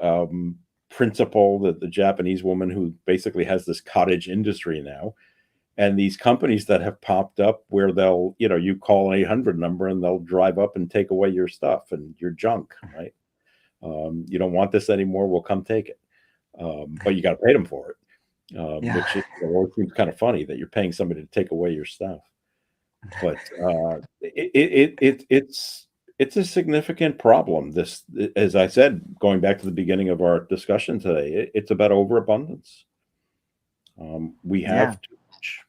principle, that the Japanese woman who basically has this cottage industry now, and these companies that have popped up where they'll, you call an 800 number and they'll drive up and take away your stuff and your junk, right? You don't want this anymore, we'll come take it. But you got to pay them for it, which always seems kind of funny that you're paying somebody to take away your stuff. But it's a significant problem. This, as I said, going back to the beginning of our discussion today, it's about overabundance. We have too much.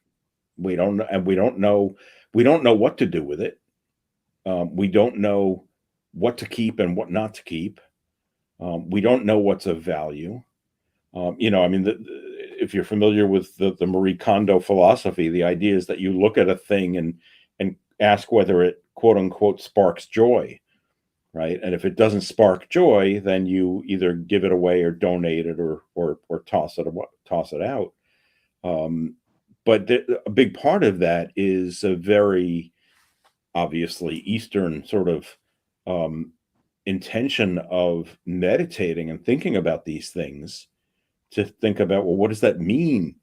We don't know what to do with it. We don't know what to keep and what not to keep. We don't know what's of value. I mean, if you're familiar with the Marie Kondo philosophy, the idea is that you look at a thing and ask whether it, quote unquote, sparks joy, right? And if it doesn't spark joy, then you either give it away or donate it or toss it out. But a big part of that is a very obviously Eastern sort of intention of meditating and thinking about these things, to think about, well, what does that mean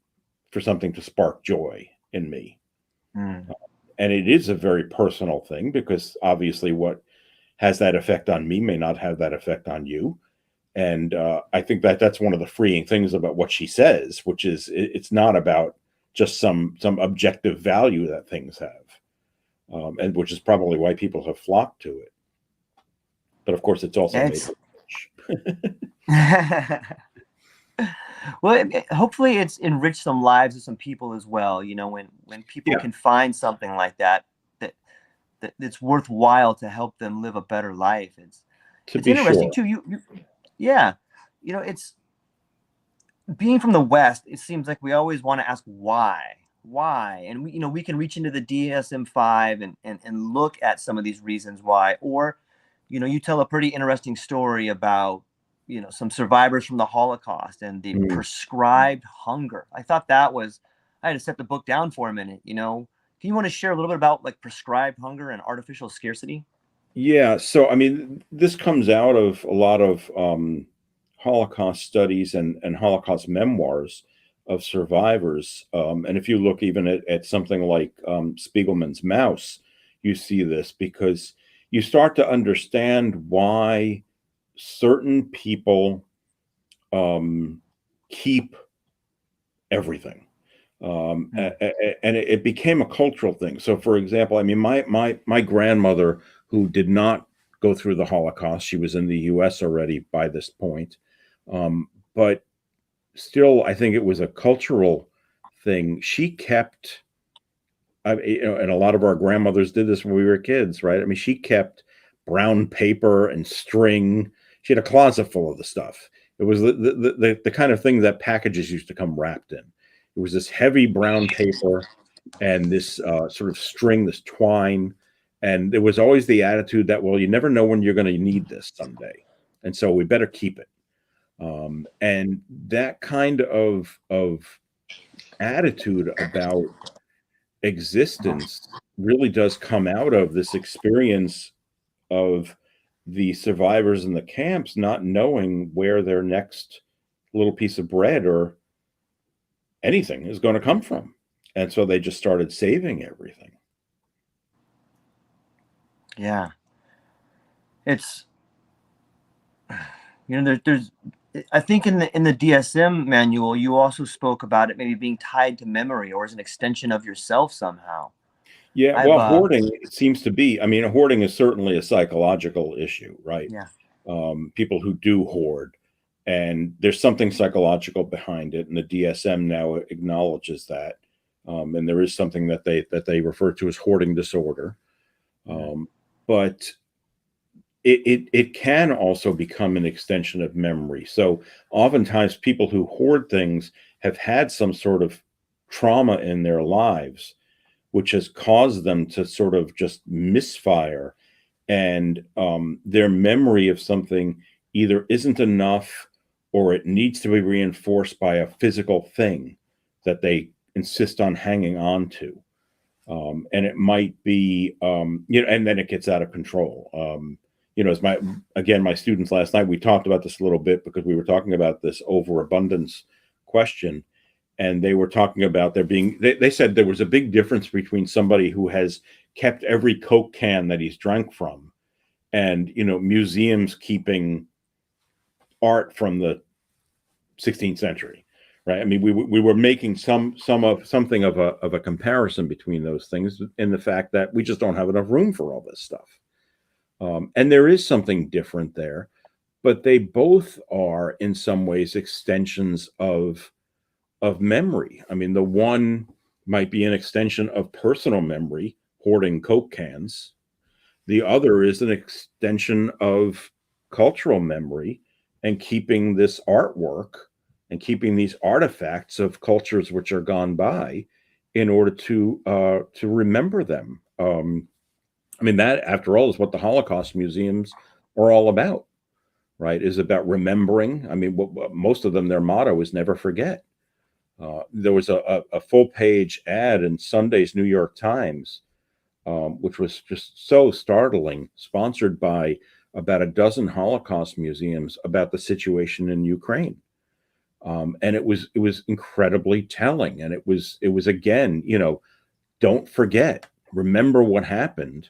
for something to spark joy in me? And it is a very personal thing, because obviously what has that effect on me may not have that effect on you. And I think that's one of the freeing things about what she says, which is it's not about just some objective value that things have, and which is probably why people have flocked to it. But of course, it's also made rich. Well, hopefully it's enriched some lives of some people as well. When people can find something like that's worthwhile to help them live a better life. It's interesting too. It's being from the West. It seems like we always want to ask why, and we can reach into the DSM-5 and look at some of these reasons why. Or, you tell a pretty interesting story about some survivors from the Holocaust and the prescribed hunger. I thought I had to set the book down for a minute. Can you want to share a little bit about like prescribed hunger and artificial scarcity? Yeah. So, I mean, this comes out of a lot of Holocaust studies and Holocaust memoirs of survivors. And if you look even at something like Spiegelman's Mouse, you see this, because you start to understand why certain people keep everything, and it became a cultural thing. So, for example, I mean, my grandmother, who did not go through the Holocaust. She was in the U.S. already by this point. But still, I think it was a cultural thing. She kept, and a lot of our grandmothers did this when we were kids, right? I mean, she kept brown paper and string. She had a closet full of the stuff. It was the kind of thing that packages used to come wrapped in. It was this heavy brown paper and this sort of string, this twine. And there was always the attitude that, well, you never know when you're going to need this someday. And so we better keep it. And that kind of attitude about existence really does come out of this experience of the survivors in the camps not knowing where their next little piece of bread or anything is going to come from. And so they just started saving everything. Yeah. It's, there's I think in the DSM manual, you also spoke about it maybe being tied to memory or as an extension of yourself somehow. Yeah, well, hoarding, it seems to be. I mean, hoarding is certainly a psychological issue, right? Yeah. People who do hoard, and there's something psychological behind it, and the DSM now acknowledges that, and there is something that they refer to as hoarding disorder, but it can also become an extension of memory. So oftentimes, people who hoard things have had some sort of trauma in their lives, which has caused them to sort of just misfire, and their memory of something either isn't enough or it needs to be reinforced by a physical thing that they insist on hanging on to. And it might be, and then it gets out of control. As my students last night, we talked about this a little bit because we were talking about this overabundance question. And they were talking about they said there was a big difference between somebody who has kept every Coke can that he's drank from and, museums keeping art from the 16th century, right? I mean, we were making something of a comparison between those things in the fact that we just don't have enough room for all this stuff. And there is something different there, but they both are in some ways extensions of memory. I mean, the one might be an extension of personal memory, hoarding Coke cans. The other is an extension of cultural memory and keeping this artwork and keeping these artifacts of cultures which are gone by in order to remember them. I mean, that, after all, is what the Holocaust museums are all about, right? Is about remembering. I mean, most of them, their motto is never forget. There was a full-page ad in Sunday's New York Times, which was just so startling, sponsored by about a dozen Holocaust museums about the situation in Ukraine. And it was incredibly telling. And it was again, don't forget, remember what happened.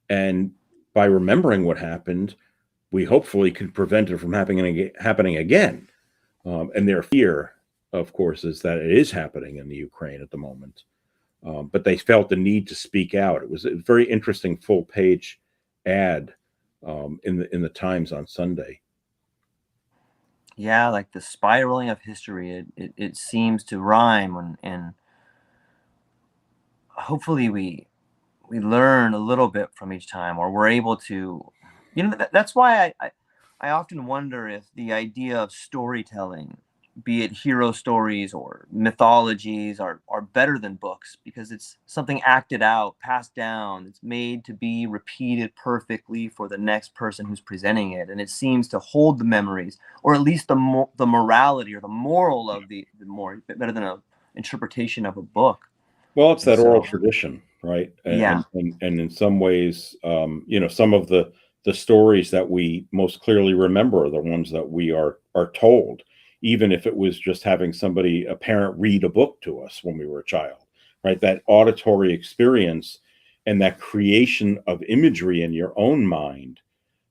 And by remembering what happened, we hopefully can prevent it from happening again. And their fear, of course, is that it is happening in the Ukraine at the moment. But they felt the need to speak out. It was a very interesting full-page ad in the Times on Sunday. Yeah, like the spiraling of history. It seems to rhyme, and hopefully we learn a little bit from each time, or we're able to. That's why I often wonder if the idea of storytelling, be it hero stories or mythologies, are better than books, because it's something acted out, passed down. It's made to be repeated perfectly for the next person who's presenting it, and it seems to hold the memories, or at least the morality or the moral of the more better than an interpretation of a book. Well, it's that oral tradition, right? And in some ways, some of the stories that we most clearly remember are the ones that we are told, even if it was just having a parent read a book to us when we were a child, right? That auditory experience and that creation of imagery in your own mind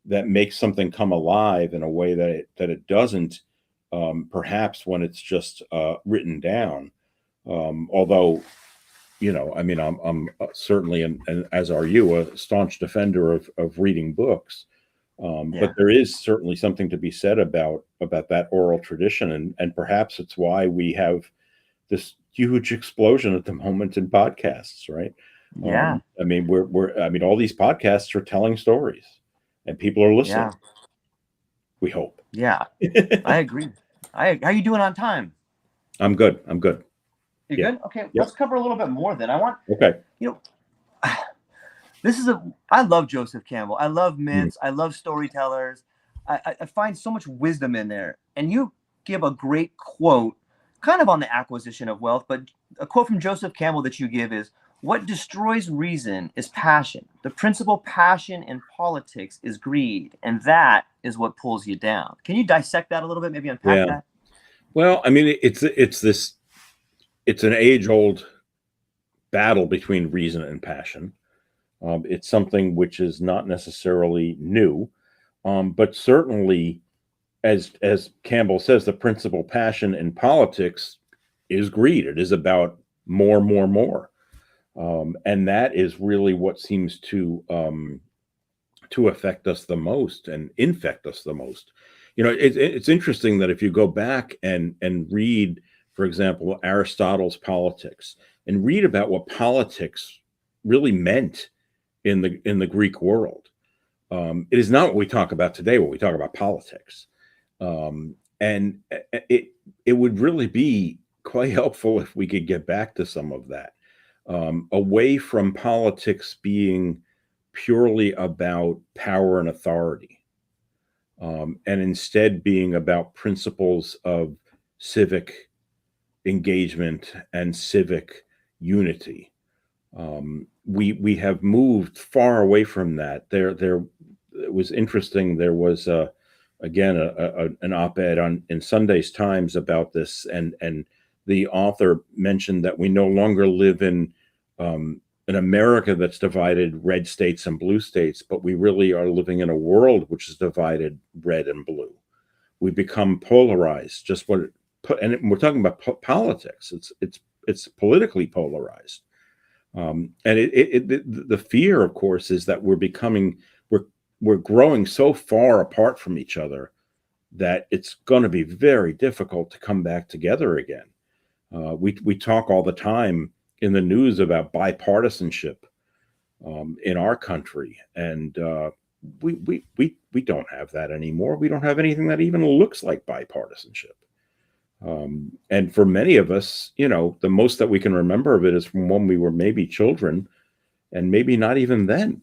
that makes something come alive in a way that it doesn't, perhaps when it's just written down. Although, I mean, I'm certainly, and as are you, a staunch defender of reading books. But there is certainly something to be said about that oral tradition, and perhaps it's why we have this huge explosion at the moment in podcasts, right? Yeah. I mean, all these podcasts are telling stories, and people are listening. Yeah. We hope. Yeah, I agree. How you doing on time? I'm good. You Yeah. good? Okay, Yep. Let's cover a little bit more then. Okay. I love Joseph Campbell. I love myths. I love storytellers. I find so much wisdom in there. And you give a great quote, kind of on the acquisition of wealth, but a quote from Joseph Campbell that you give is, "What destroys reason is passion. The principal passion in politics is greed, and that is what pulls you down." Can you dissect that a little bit? Maybe unpack that? Well, I mean, it's an age-old battle between reason and passion. It's something which is not necessarily new, but certainly, as Campbell says, the principal passion in politics is greed. It is about more, and that is really what seems to affect us the most and infect us the most. It's interesting that if you go back and read, for example, Aristotle's Politics, and read about what politics really meant in the Greek world, it is not what we talk about today when we talk about politics, and it would really be quite helpful if we could get back to some of that, away from politics being purely about power and authority, and instead being about principles of civic engagement and civic unity. We have moved far away from that. It was interesting. There was again an op-ed in Sunday's Times about this, and the author mentioned that we no longer live in an America that's divided red states and blue states, but we really are living in a world which is divided red and blue. We become polarized. And we're talking about politics. It's politically polarized, and the fear, of course, is that we're growing so far apart from each other that it's going to be very difficult to come back together again. We talk all the time in the news about bipartisanship in our country, and we don't have that anymore. We don't have anything that even looks like bipartisanship. And for many of us, the most that we can remember of it is from when we were maybe children, and maybe not even then.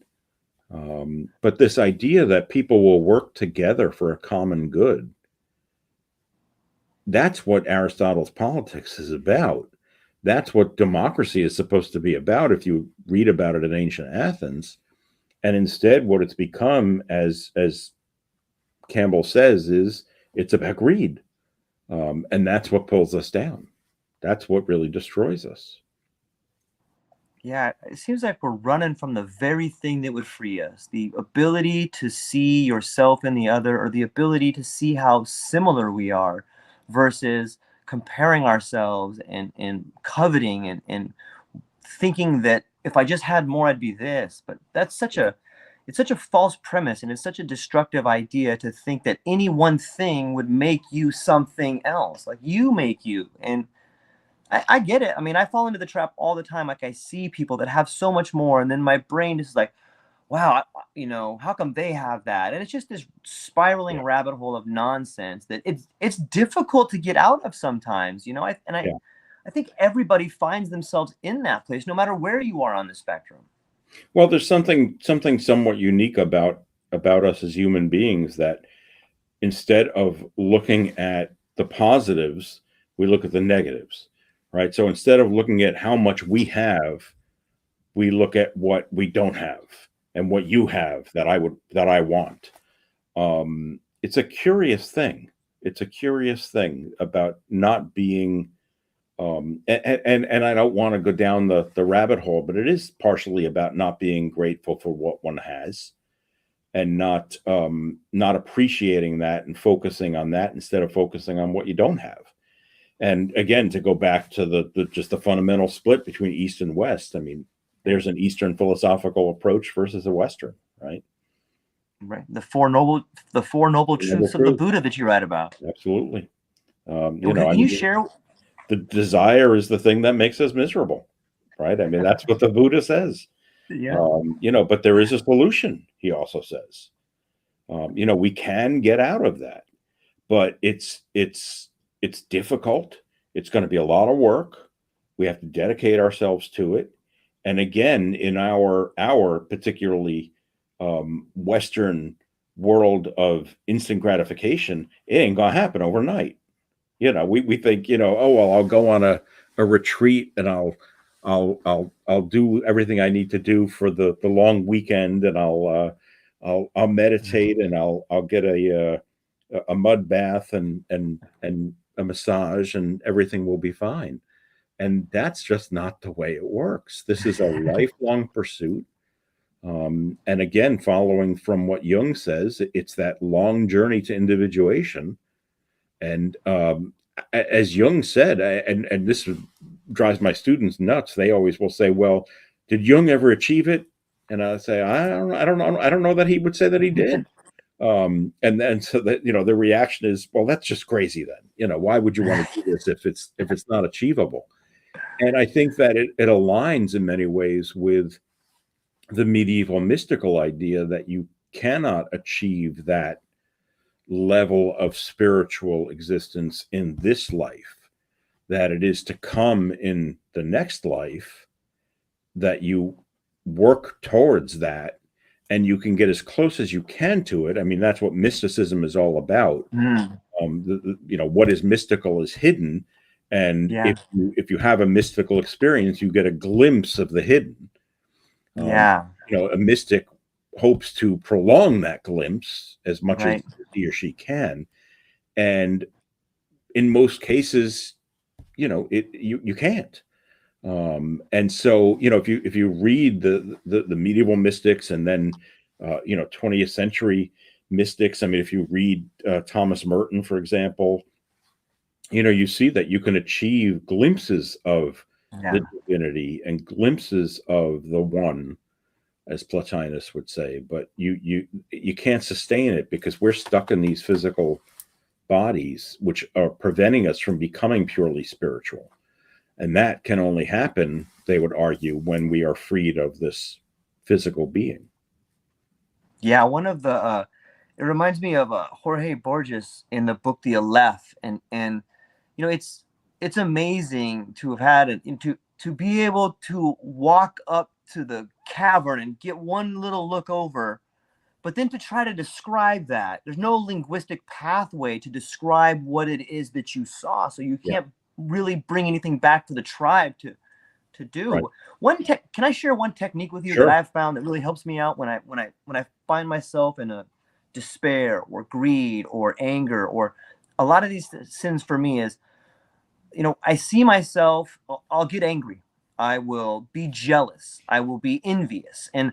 But this idea that people will work together for a common good, that's what Aristotle's Politics is about. That's what democracy is supposed to be about if you read about it in ancient Athens. And instead, what it's become, as Campbell says, is it's about greed. And that's what pulls us down. That's what really destroys us. Yeah, it seems like we're running from the very thing that would free us. The ability to see yourself in the other, or the ability to see how similar we are, versus comparing ourselves and coveting and thinking that if I just had more, I'd be this. But it's such a false premise, and it's such a destructive idea to think that any one thing would make you something else. Like, you make you. And I get it. I mean, I fall into the trap all the time. Like, I see people that have so much more, and then my brain is like, wow, how come they have that? And it's just this spiraling rabbit hole of nonsense that it's difficult to get out of sometimes. I think everybody finds themselves in that place, no matter where you are on the spectrum. Well, there's something somewhat unique about us as human beings, that instead of looking at the positives, we look at the negatives, right? So instead of looking at how much we have, we look at what we don't have and what you have that I want. It's a curious thing. It's a curious thing about not being, and I don't want to go down the rabbit hole, but it is partially about not being grateful for what one has, and not appreciating that and focusing on that instead of focusing on what you don't have. And again, to go back to just the fundamental split between East and West. I mean, there's an Eastern philosophical approach versus a Western, right? Right. The four noble truths of the truth. Buddha that you write about. Absolutely. Can you share? The desire is the thing that makes us miserable, right? I mean, that's what the Buddha says. Yeah. But there is a solution, he also says. We can get out of that, but it's difficult. It's going to be a lot of work. We have to dedicate ourselves to it. And again, in our particularly Western world of instant gratification, it ain't gonna happen overnight. We think, oh well, I'll go on a retreat and I'll do everything I need to do for the long weekend, and I'll meditate, and I'll get a mud bath and a massage, and everything will be fine. And that's just not the way it works. This is a lifelong pursuit. And again, following from what Jung says, it's that long journey to individuation. And as Jung said, and this drives my students nuts, they always will say, well, did Jung ever achieve it? And I say, I don't know that he would say that he did. And then so that, the reaction is, well, that's just crazy then. Why would you want to do this if it's not achievable? And I think that it aligns in many ways with the medieval mystical idea that you cannot achieve that level of spiritual existence in this life, that it is to come in the next life, that you work towards that, and you can get as close as you can to it. I mean, that's what mysticism is all about. What is mystical is hidden. And if you have a mystical experience, you get a glimpse of the hidden. A mystic hopes to prolong that glimpse as much as he or she can. And in most cases, you can't. And so, if you read the medieval mystics, and then 20th century mystics, I mean, if you read Thomas Merton, for example, you see that you can achieve glimpses of the divinity and glimpses of the one, as Plotinus would say, but you can't sustain it because we're stuck in these physical bodies, which are preventing us from becoming purely spiritual. And that can only happen, they would argue, when we are freed of this physical being. Yeah, one of the it reminds me of Jorge Borges in the book The Aleph, and it's amazing to have had to be able to walk up to the cavern and get one little look over, but then to try to describe that. There's no linguistic pathway to describe what it is that you saw, so you can't really bring anything back to the tribe to do. Right. Can I share one technique with you that I've found that really helps me out when I find myself in a despair or greed or anger, or a lot of these sins for me is, I see myself, I'll get angry, I will be jealous, I will be envious, and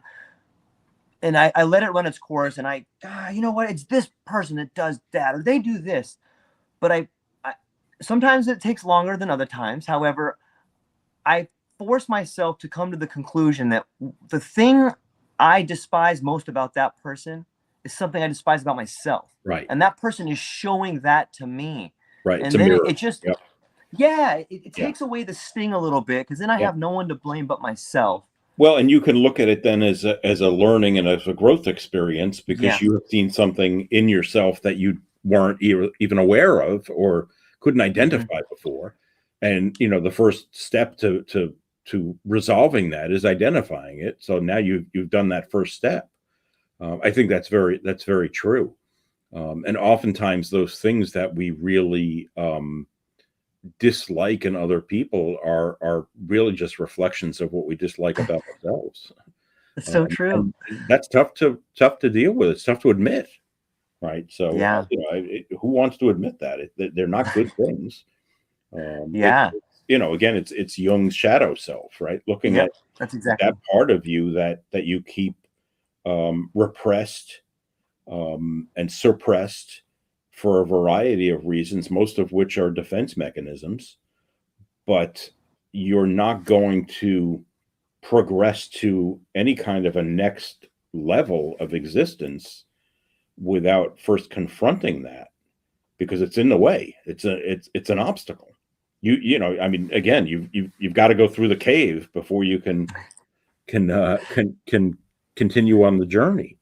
I let it run its course, and you know what, it's this person that does that, or they do this. But I sometimes it takes longer than other times. However, I force myself to come to the conclusion that the thing I despise most about that person is something I despise about myself. Right. And that person is showing that to me. Right. And then it just, it takes away the sting a little bit, because then I have no one to blame but myself. Well, and you can look at it then as a learning and as a growth experience, because you have seen something in yourself that you weren't even aware of or couldn't identify before. And, the first step to resolving that is identifying it. So now you've done that first step. I think that's very true. And oftentimes those things that we really dislike in other people are really just reflections of what we dislike about ourselves. It's so true. That's tough to deal with. It's tough to admit, right? So who wants to admit that they're not good things? Again, it's Jung's shadow self, right? Looking at that's exactly that part of you that you keep repressed and suppressed for a variety of reasons, most of which are defense mechanisms. But you're not going to progress to any kind of a next level of existence without first confronting that, because it's in the way. It's an obstacle. You know, I mean, again, you've got to go through the cave before you can continue on the journey.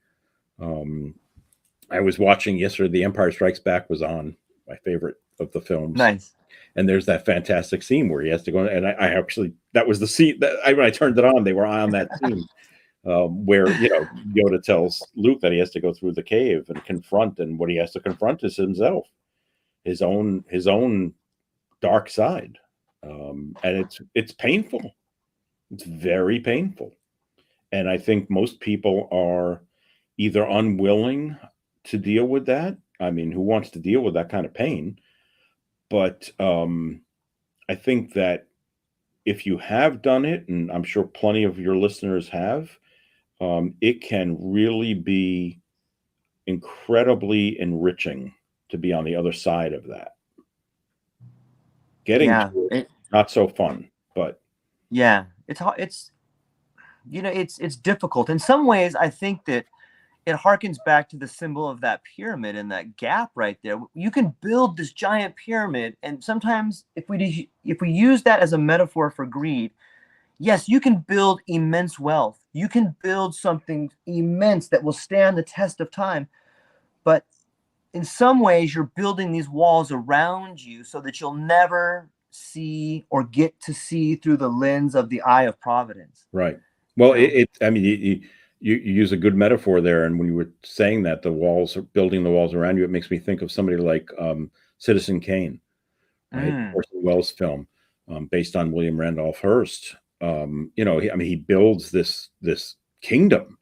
I was watching yesterday, The Empire Strikes Back was on, my favorite of the films. Nice. And there's that fantastic scene where he has to go, and I actually, that was the scene that when I turned it on, they were on that scene where, you know, Yoda tells Luke that he has to go through the cave and confront, and what he has to confront is himself, his own dark side, and it's painful. It's very painful, and I think most people are either unwilling to deal with that. I mean, who wants to deal with that kind of pain? But I think that if you have done it, and I'm sure plenty of your listeners have, it can really be incredibly enriching to be on the other side of that. Getting to it, not so fun, but yeah, it's hard. It's, you know, it's difficult in some ways. I think that it harkens back to the symbol of that pyramid and that gap right there. You can build this giant pyramid, and sometimes if we use that as a metaphor for greed, yes, you can build immense wealth. You can build something immense that will stand the test of time. But in some ways, you're building these walls around you so that you'll never see or get to see through the lens of the eye of providence. Right. Well, You know? I mean, you use a good metaphor there. And when you were saying that, building the walls around you, it makes me think of somebody like Citizen Kane, right? Orson Welles film, based on William Randolph Hearst. You know, he builds this kingdom,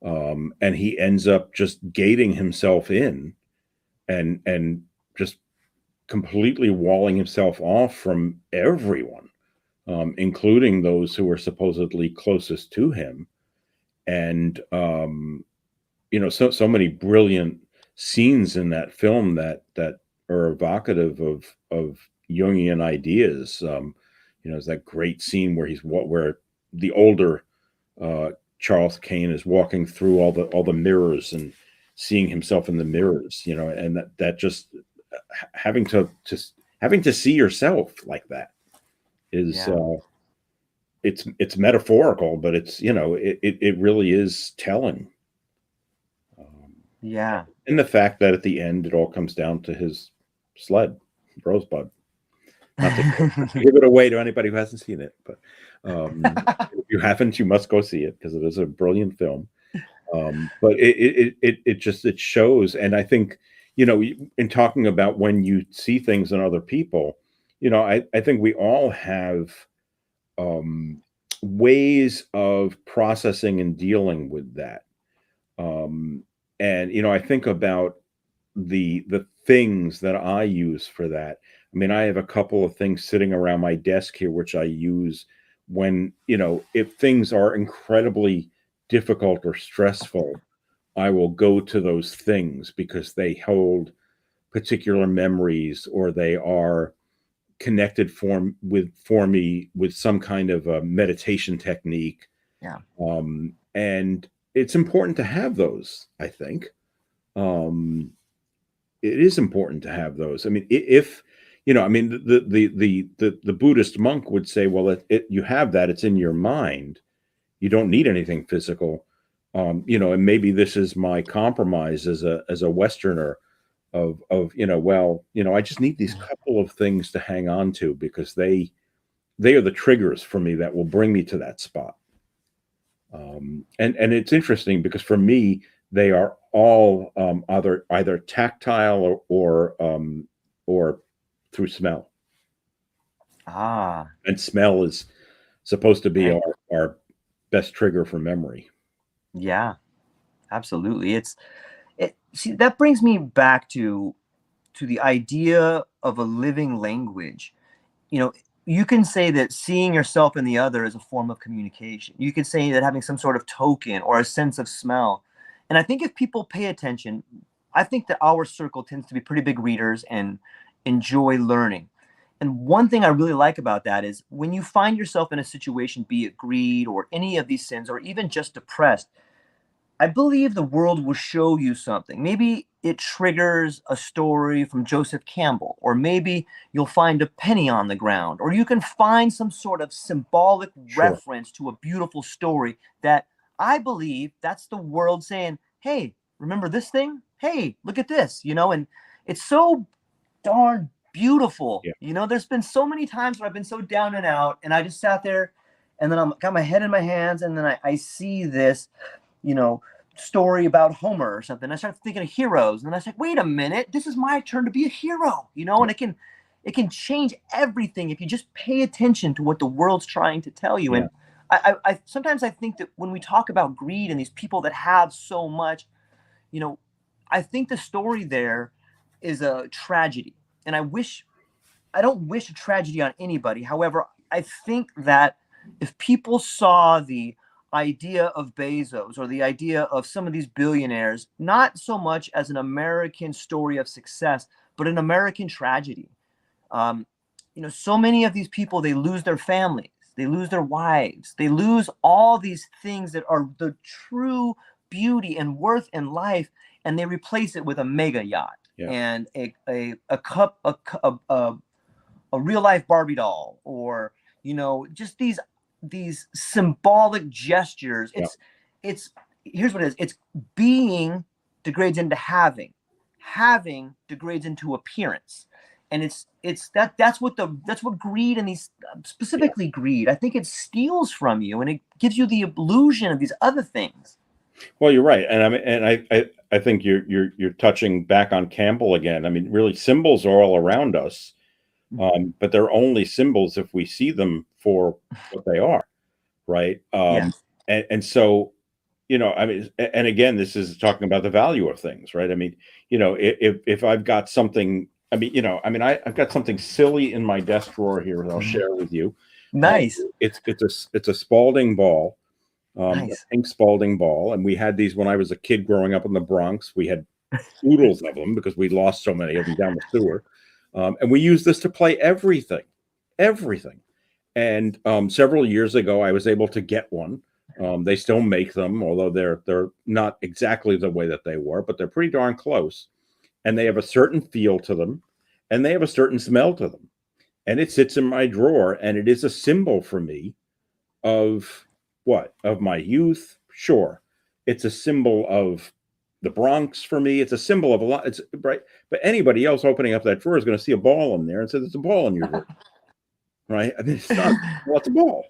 and he ends up just gating himself in and just completely walling himself off from everyone, including those who were supposedly closest to him. And you know, so many brilliant scenes in that film that are evocative of Jungian ideas. You know, there's that great scene where where the older Charles Kane is walking through all the mirrors and seeing himself in the mirrors. You know, and that just having to see yourself like that is. It's metaphorical, but it's, you know, it really is telling. And the fact that at the end it all comes down to his sled, Rosebud. Not to give it away to anybody who hasn't seen it, but if you haven't, you must go see it because it is a brilliant film. But it shows, and I think, you know, in talking about when you see things in other people, you know, I think we all have ways of processing and dealing with that. And, you know, I think about the things that I use for that. I mean, I have a couple of things sitting around my desk here, which I use when, you know, if things are incredibly difficult or stressful, I will go to those things because they hold particular memories, or they are connected for me with some kind of a meditation technique. And it's important to have those, I think. It is important to have those. I mean, if you know, I mean, the Buddhist monk would say, well, you have that, it's in your mind, you don't need anything physical. You know, and maybe this is my compromise as a Westerner of, you know, well, you know, I just need these couple of things to hang on to because they are the triggers for me that will bring me to that spot. And it's interesting because for me, they are all either tactile or through smell. And smell is supposed to be our best trigger for memory. Yeah, absolutely. See, that brings me back to the idea of a living language. You know, you can say that seeing yourself in the other is a form of communication. You could say that having some sort of token or a sense of smell. And I think if people pay attention, I think that our circle tends to be pretty big readers and enjoy learning. And one thing I really like about that is when you find yourself in a situation, be it greed or any of these sins, or even just depressed, I believe the world will show you something. Maybe it triggers a story from Joseph Campbell, or maybe you'll find a penny on the ground, or you can find some sort of symbolic Sure. reference to a beautiful story that I believe that's the world saying, hey, remember this thing? Hey, look at this, and it's so darn beautiful. Yeah. There's been so many times where I've been so down and out, and I just sat there and then I'm got my head in my hands, and then I see this story about Homer or something. I started thinking of heroes, and then I was like, wait a minute, this is my turn to be a hero, and it can change everything if you just pay attention to what the world's trying to tell you. Yeah. And I sometimes I think that when we talk about greed and these people that have so much, I think the story there is a tragedy. And I don't wish a tragedy on anybody. However, I think that if people saw the idea of Bezos or the idea of some of these billionaires, not so much as an American story of success, but an American tragedy. So many of these people, they lose their families, they lose their wives, they lose all these things that are the true beauty and worth in life, and they replace it with a mega yacht and a real life Barbie doll, or just these symbolic gestures. It's here's what it is. It's being degrades into having degrades into appearance, and that's what greed, and these specifically greed, I think it steals from you, and it gives you the illusion of these other things. Well, you're right, and I think you're touching back on Campbell again. I mean, really, symbols are all around us, but they're only symbols if we see them for what they are, right? Yes. And so, I mean, and again, this is talking about the value of things, right? I mean, if I've got something, I've got something silly in my desk drawer here that I'll share with you. Nice. It's a Spalding ball. Nice. A pink Spalding ball, and we had these when I was a kid growing up in the Bronx. We had oodles of them because we lost so many of them down the sewer, and we used this to play everything. And several years ago, I was able to get one. They still make them, although they're not exactly the way that they were, but they're pretty darn close. And they have a certain feel to them, and they have a certain smell to them. And it sits in my drawer, and it is a symbol for me of what? Of my youth? Sure. It's a symbol of the Bronx for me. It's a symbol of a lot. It's right. But anybody else opening up that drawer is going to see a ball in there and say, there's a ball in your drawer. Right? I mean, it's not, what's a ball?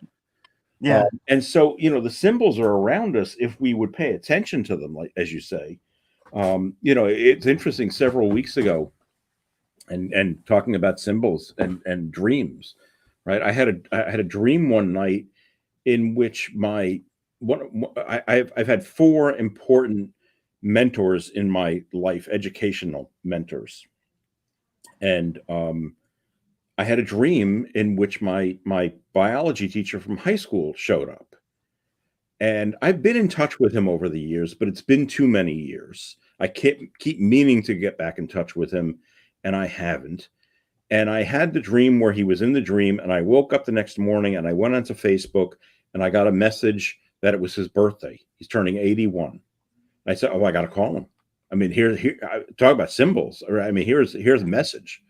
Yeah. And so, the symbols are around us if we would pay attention to them, like as you say. It's interesting, several weeks ago, and talking about symbols and dreams, right? I had a dream one night in which I've had four important mentors in my life, educational mentors. And I had a dream in which my biology teacher from high school showed up. And I've been in touch with him over the years, but it's been too many years. I keep meaning to get back in touch with him, and I haven't. And I had the dream where he was in the dream, and I woke up the next morning and I went onto Facebook and I got a message that it was his birthday. He's turning 81. I said, "Oh, I got to call him." I mean, here, talk about symbols. I mean, here's a message.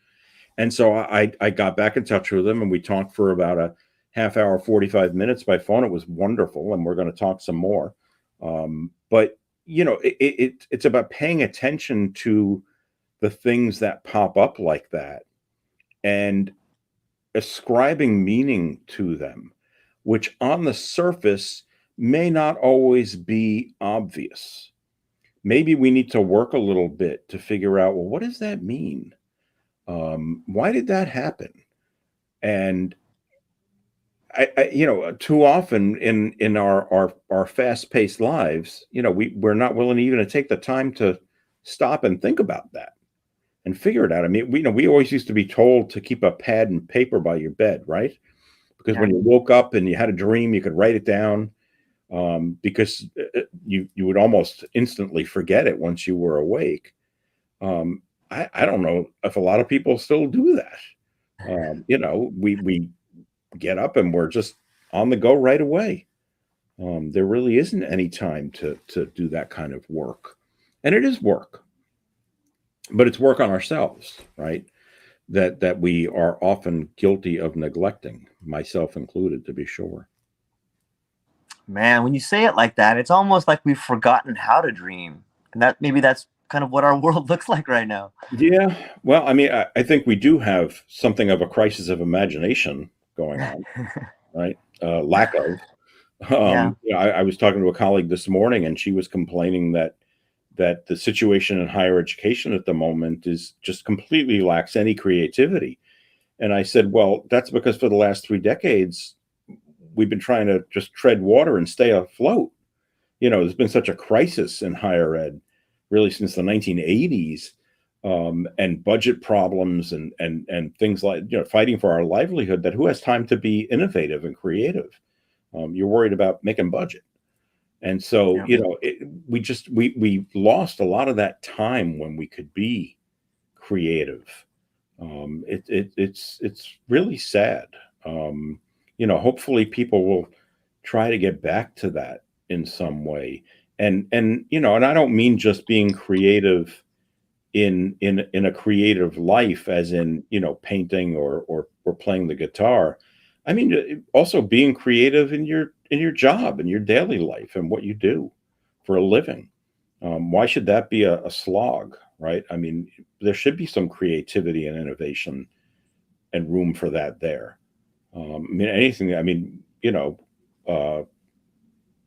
And so I got back in touch with him, and we talked for about a half hour, 45 minutes by phone. It was wonderful, and we're going to talk some more. But it's about paying attention to the things that pop up like that and ascribing meaning to them, which on the surface may not always be obvious. Maybe we need to work a little bit to figure out, well, what does that mean? Why did that happen? And I too often in our fast-paced lives, we're not willing even to take the time to stop and think about that and figure it out. I mean, we always used to be told to keep a pad and paper by your bed, right? Because when you woke up and you had a dream, you could write it down, because you would almost instantly forget it once you were awake. I don't know if a lot of people still do that. We get up and we're just on the go right away. There really isn't any time to do that kind of work. And it is work, but it's work on ourselves, right? That we are often guilty of neglecting, myself included, to be sure. Man, when you say it like that, it's almost like we've forgotten how to dream. And that maybe that's kind of what our world looks like right now. Yeah. Well, I mean, I think we do have something of a crisis of imagination going on, right? Lack of. Yeah. I was talking to a colleague this morning, and she was complaining that the situation in higher education at the moment is just completely lacks any creativity. And I said, well, that's because for the last 3 decades, we've been trying to just tread water and stay afloat. There's been such a crisis in higher ed, really since the 1980s, and budget problems and things like, fighting for our livelihood, that who has time to be innovative and creative? You're worried about making budget. And so, Yeah. we lost a lot of that time when we could be creative. It's really sad. Hopefully people will try to get back to that in some way. And I don't mean just being creative in a creative life, as in, painting or playing the guitar. I mean, also being creative in your job, in your daily life, and what you do for a living. Why should that be a slog, right? I mean, there should be some creativity and innovation and room for that there. I mean, anything. I mean,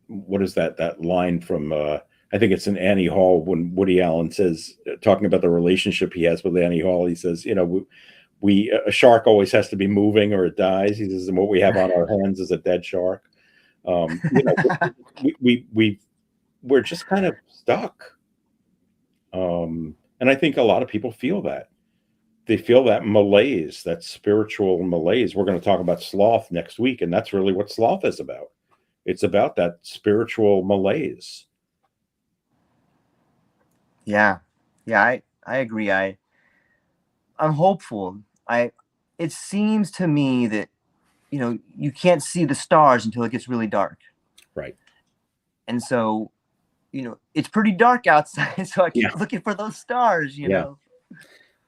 what is that line from? I think it's in Annie Hall, when Woody Allen says, talking about the relationship he has with Annie Hall, he says, a shark always has to be moving or it dies. He says, and what we have on our hands is a dead shark. We're just kind of stuck. And I think a lot of people feel that. They feel that malaise, that spiritual malaise. We're going to talk about sloth next week, and that's really what sloth is about. It's about that spiritual malaise. Yeah. I agree. I'm hopeful. It seems to me that, you can't see the stars until it gets really dark. Right. And so, it's pretty dark outside. So I keep looking for those stars, know.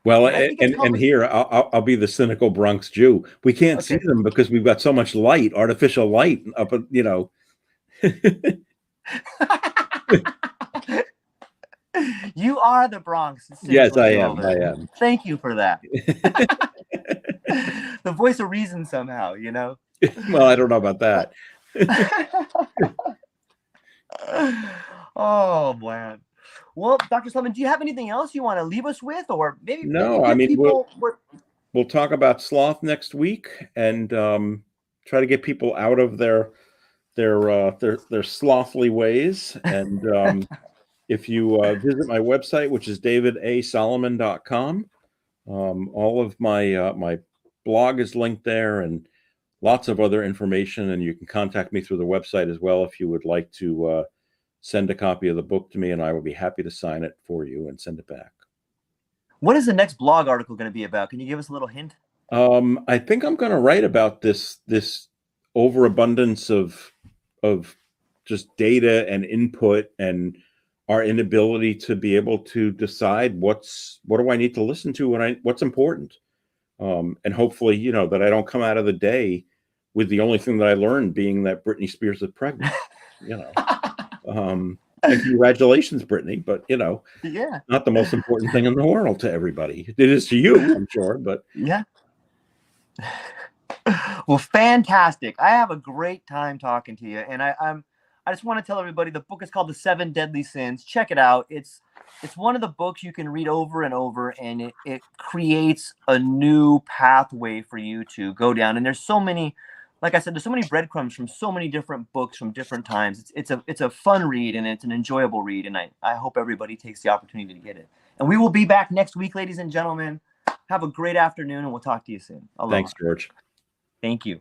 Well, and here I'll be the cynical Bronx Jew. We can't see them because we've got so much light, artificial light up, You are the Bronx. Yes, I am. Thank you for that. The voice of reason somehow, Well, I don't know about that. Oh, man. Well, Dr. Sullivan, do you have anything else you want to leave us with, or maybe? No, maybe I mean, people we'll talk about sloth next week, and try to get people out of their slothly ways. And if you visit my website, which is davidasolomon.com, all of my blog is linked there, and lots of other information. And you can contact me through the website as well if you would like to send a copy of the book to me, and I will be happy to sign it for you and send it back. What is the next blog article going to be about? Can you give us a little hint? I think I'm going to write about this overabundance of just data and input, and our inability to be able to decide what do I need to listen to what's important. And hopefully, that I don't come out of the day with the only thing that I learned being that Britney Spears is pregnant. And congratulations, Brittany, but not the most important thing in the world to everybody. It is to you, I'm sure, but yeah. Well, fantastic. I have a great time talking to you, and I just want to tell everybody the book is called The 7 Deadly Sins. Check it out. It's one of the books you can read over and over, and it creates a new pathway for you to go down. And there's so many, like I said, there's so many breadcrumbs from so many different books from different times. It's a fun read, and it's an enjoyable read, and I hope everybody takes the opportunity to get it. And we will be back next week, ladies and gentlemen. Have a great afternoon, and we'll talk to you soon. Aloha. Thanks, George. Thank you.